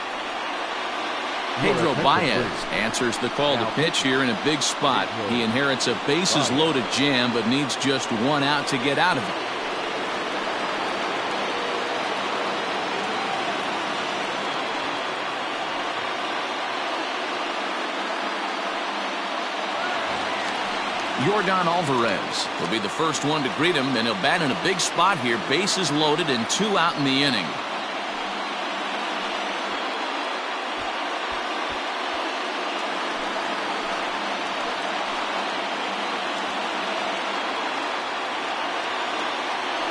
Pedro Baez answers the call to pitch here in a big spot. He inherits a bases loaded jam, but needs just 1 out to get out of it. Yordan Alvarez will be the first one to greet him, and he'll bat in a big spot here. Bases loaded and 2 out in the inning.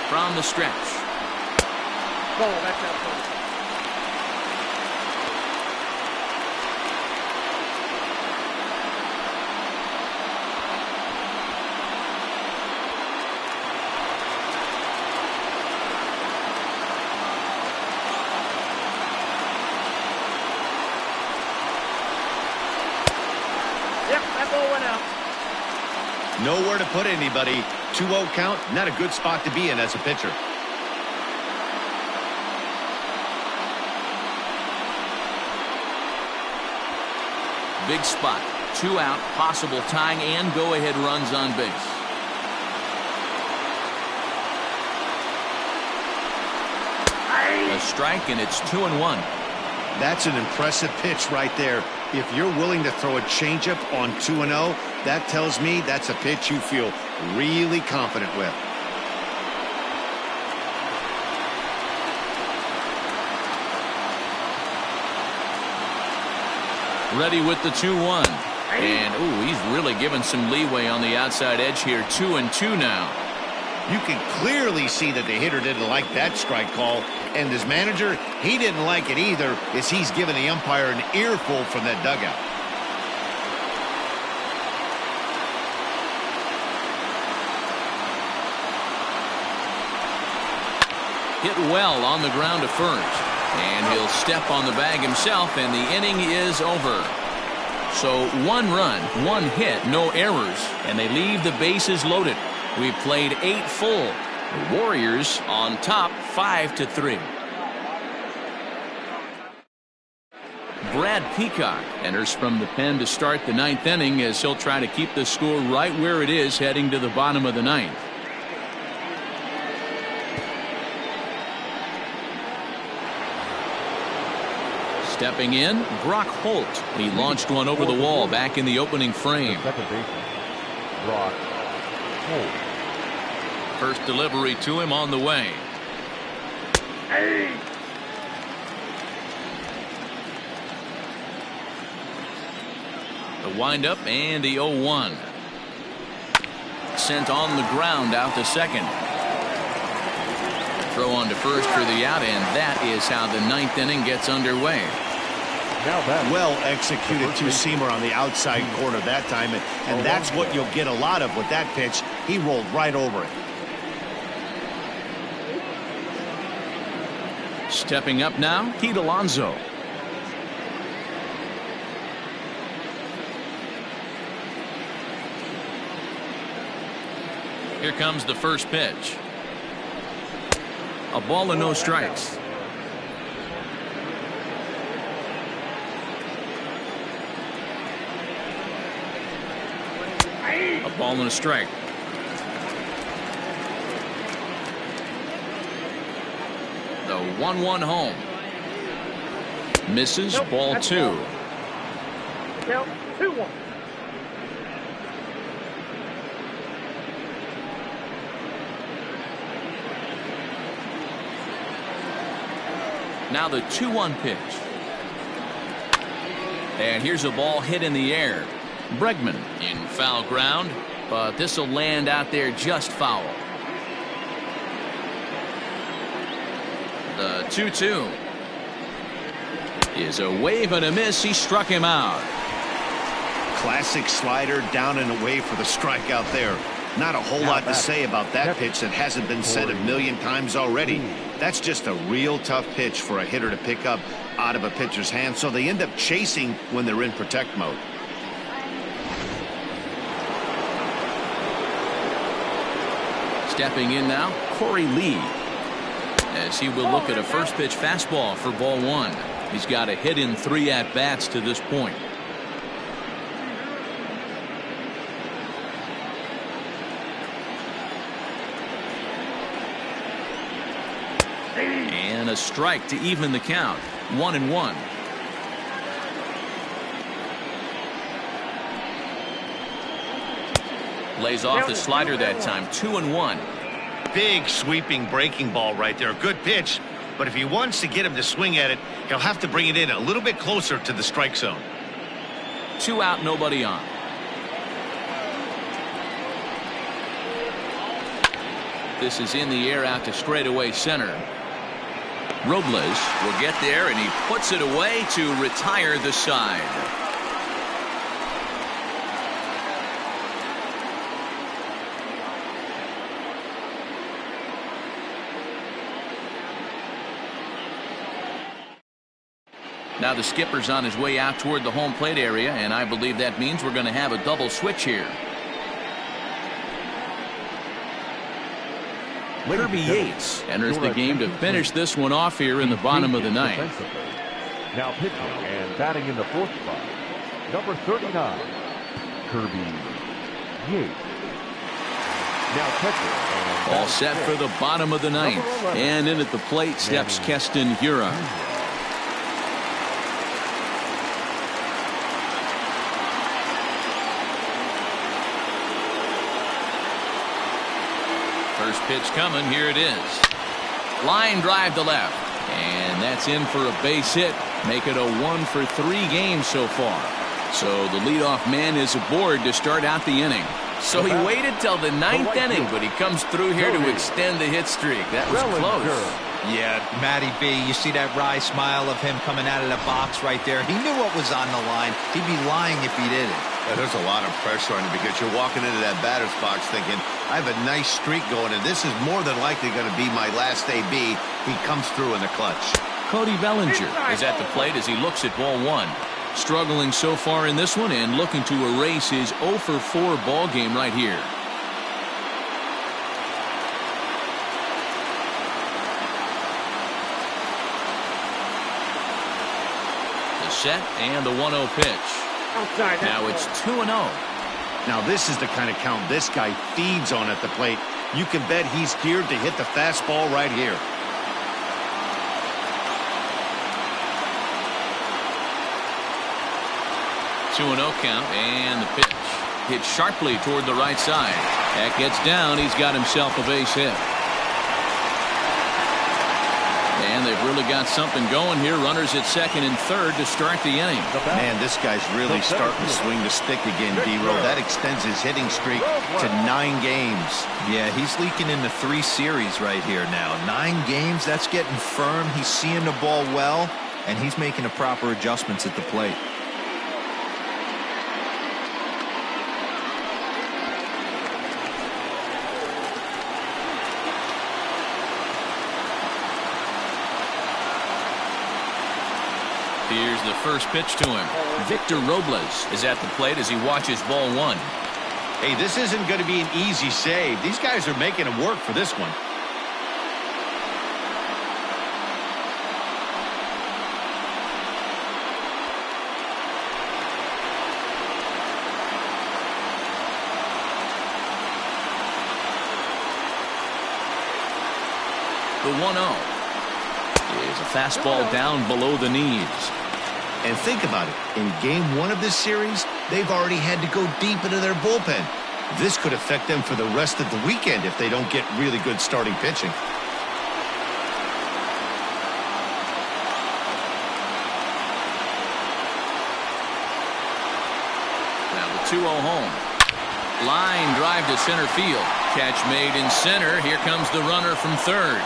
From the stretch. Ball, that's outside. Yep, that ball went out. Nowhere to put anybody. 2-0 count, not a good spot to be in as a pitcher. Big spot. 2 out, possible tying and go-ahead runs on base. A strike, and it's 2-1. That's an impressive pitch right there. If you're willing to throw a changeup on 2-0, that tells me that's a pitch you feel really confident with. Ready with the 2-1. And, ooh, he's really given some leeway on the outside edge here. 2-2 now. You can clearly see that the hitter didn't like that strike call, and his manager, he didn't like it either, as he's given the umpire an earful from that dugout. Hit well on the ground to first. And he'll step on the bag himself, and the inning is over. So 1 run, 1 hit, no errors, and they leave the bases loaded. We've played 8 full. The Warriors on top 5-3. Brad Peacock enters from the pen to start the 9th inning, as he'll try to keep the score right where it is heading to the bottom of the 9th. Stepping in, Brock Holt. He launched one over the wall back in the opening frame. Second baseman, Brock Holt. First delivery to him on the way. Hey! The windup and the 0-1. Sent on the ground out to second. Throw on to first for the out, and that is how the ninth inning gets underway. Well executed two-seamer on the outside corner that time, and that's what you'll get a lot of with that pitch. He rolled right over it. Stepping up now, Pete Alonso. Here comes the first pitch. A ball and no strikes. A ball and a strike. The 1-1 home. Misses. Nope, Ball that's 2. ball. Count 2-1. Now the 2-1 pitch. And here's a ball hit in the air. Bregman in foul ground, but this will land out there just foul. The 2-2 is a wave and a miss. He struck him out. Classic slider down and away for the strikeout there. Not a whole lot to say about that pitch that hasn't been said a million times already. That's just a real tough pitch for a hitter to pick up out of a pitcher's hand, so they end up chasing when they're in protect mode. Stepping in now, Corey Lee, as he will look at a first pitch fastball for ball 1. He's got a hit in 3 at-bats to this point. And a strike to even the count. 1-1. Lays off the slider that time. 2-1. Big sweeping breaking ball right there. Good pitch. But if he wants to get him to swing at it, he'll have to bring it in a little bit closer to the strike zone. 2 out, nobody on. This is in the air out to straightaway center. Robles will get there, and he puts it away to retire the side. Now the skipper's on his way out toward the home plate area, and I believe that means we're going to have a double switch here. Kirby Yates enters the game to finish this one off here in the bottom of the ninth. Now pitching and batting in the 4th spot, number 39, Kirby Yates. Now catcher. All set for the bottom of the ninth. And in at the plate steps Keston Hiura. First pitch coming. Here it is. Line drive to left. And that's in for a base hit. Make it a 1-for-3 game so far. So the leadoff man is aboard to start out the inning. So he waited till the 9th inning, but he comes through here to extend the hit streak. That was close. Yeah, Matty B, you see that wry smile of him coming out of the box right there. He knew what was on the line. He'd be lying if he didn't. Yeah, there's a lot of pressure on you because you're walking into that batter's box thinking, I have a nice streak going, and this is more than likely going to be my last AB. He comes through in the clutch. Cody Bellinger is at the plate as he looks at ball 1. Struggling so far in this one and looking to erase his 0-for-4 ball game right here. The set and the 1-0 pitch. Outside. Now it's 2-0. Now this is the kind of count this guy feeds on at the plate. You can bet he's geared to hit the fastball right here. 2-0 count, and the pitch hit sharply toward the right side. That gets down. He's got himself a base hit. And they've really got something going here. Runners at second and third to start the inning. Man, this guy's really starting to swing the stick again, D-Roll. That extends his hitting streak to 9 games. Yeah, he's leaking into 3 series right here now. 9 games, that's getting firm. He's seeing the ball well, and he's making the proper adjustments at the plate. Here's the first pitch to him. Victor Robles is at the plate as he watches ball 1. Hey, this isn't going to be an easy save. These guys are making him work for this one. The 1-0 is a fastball down below the knees. And think about it. In game 1 of this series, they've already had to go deep into their bullpen. This could affect them for the rest of the weekend if they don't get really good starting pitching. Now the 2-0 home. Line drive to center field. Catch made in center. Here comes the runner from third.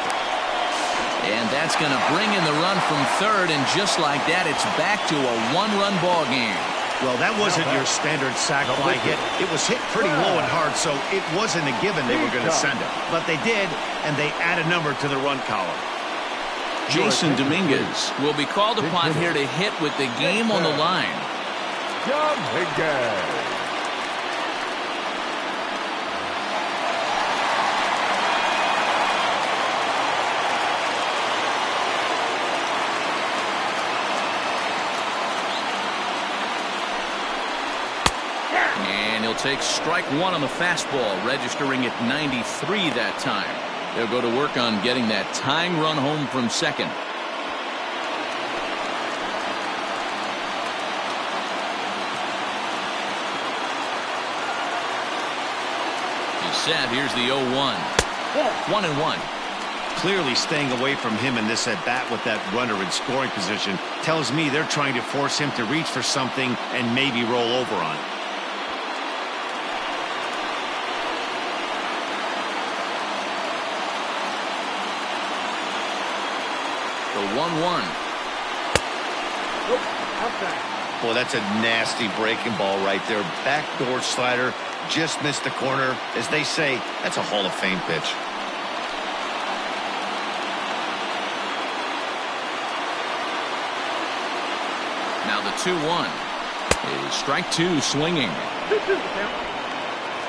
And that's going to bring in the run from third, and just like that, it's back to a 1-run ball game. Well, that wasn't your standard sac fly hit. It was hit pretty low and hard, so it wasn't a given they were going to send it. But they did, and they add a number to the run column. Jason Dominguez will be called upon here to hit with the game on the line. And he'll take strike 1 on the fastball, registering at 93 that time. They'll go to work on getting that tying run home from second. He's set. Here's the 0-1. 1-1. Clearly staying away from him in this at-bat with that runner in scoring position tells me they're trying to force him to reach for something and maybe roll over on it. The 1-1. Boy, that's a nasty breaking ball right there. Backdoor slider, just missed the corner. As they say, that's a Hall of Fame pitch. Now the 2-1 is strike 2 swinging.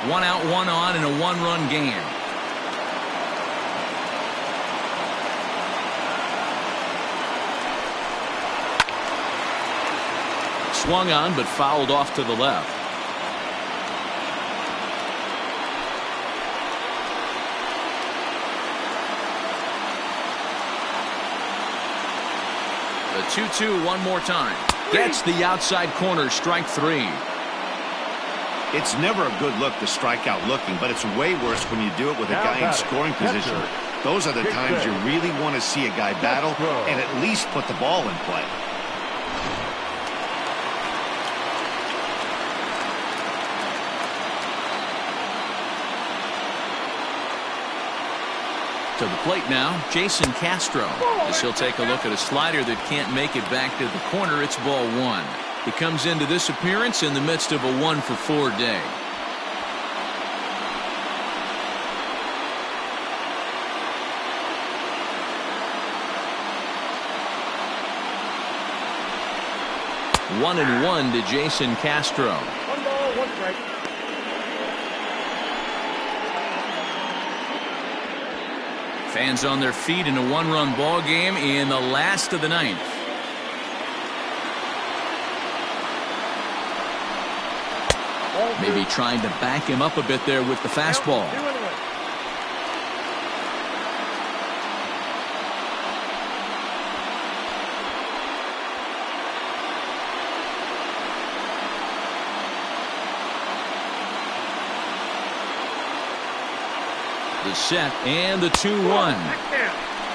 1 out, 1 on in a 1-run game. Swung on but fouled off to the left. The 2-2 one more time. Gets the outside corner, strike 3. It's never a good look to strike out looking, but it's way worse when you do it with a guy in scoring position. Those are the times you really want to see a guy battle and at least put the ball in play. To the plate now, Jason Castro, as he'll take a look at a slider that can't make it back to the corner. It's ball 1. He comes into this appearance in the midst of a 1-for-4 day. One and 1 to Jason Castro. 1 ball, 1 strike. Fans on their feet in a 1-run ball game in the last of the 9th. Maybe trying to back him up a bit there with the fastball. The set and the 2-1.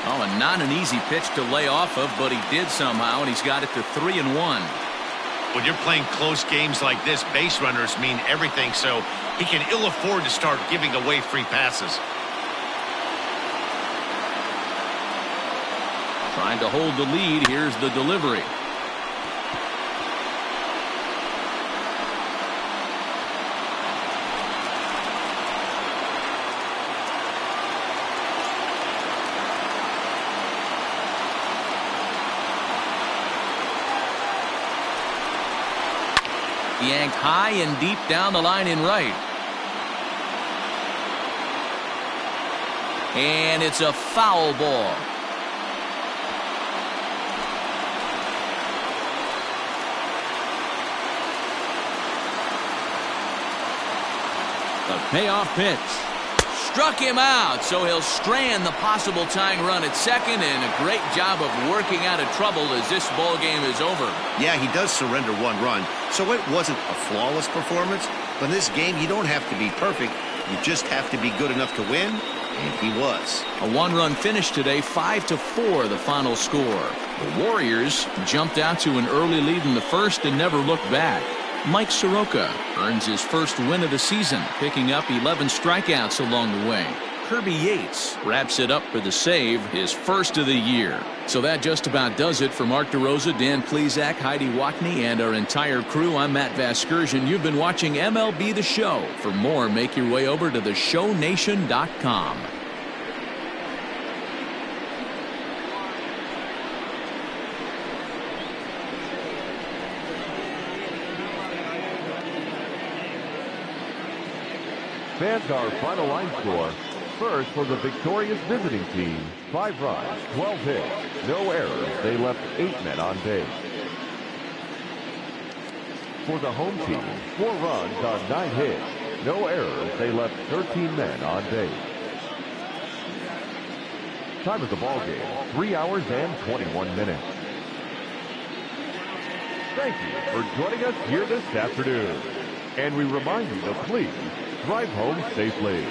Oh, and not an easy pitch to lay off of, but he did somehow, and he's got it to 3-1. When you're playing close games like this, base runners mean everything, so he can ill afford to start giving away free passes. Trying to hold the lead. Here's the delivery. Yanked high and deep down the line in right. And it's a foul ball. The payoff pitch. Struck him out, so he'll strand the possible tying run at second, and a great job of working out of trouble as this ball game is over. Yeah, he does surrender 1 run, so it wasn't a flawless performance. But in this game, you don't have to be perfect. You just have to be good enough to win, and he was. A 1-run finish today, 5-4 the final score. The Warriors jumped out to an early lead in the first and never looked back. Mike Soroka earns his first win of the season, picking up 11 strikeouts along the way. Kirby Yates wraps it up for the save, his first of the year. So that just about does it for Mark DeRosa, Dan Plesac, Heidi Watney, and our entire crew. I'm Matt Vasgersian. You've been watching MLB The Show. For more, make your way over to theshownation.com. Fans, our final line score. First, for the victorious visiting team, 5 runs, 12 hits, no errors. They left 8 men on base. For the home team, 4 runs on 9 hits, no errors. They left 13 men on base. Time of the ball game, 3 hours and 21 minutes. Thank you for joining us here this afternoon. And we remind you to please drive home safely.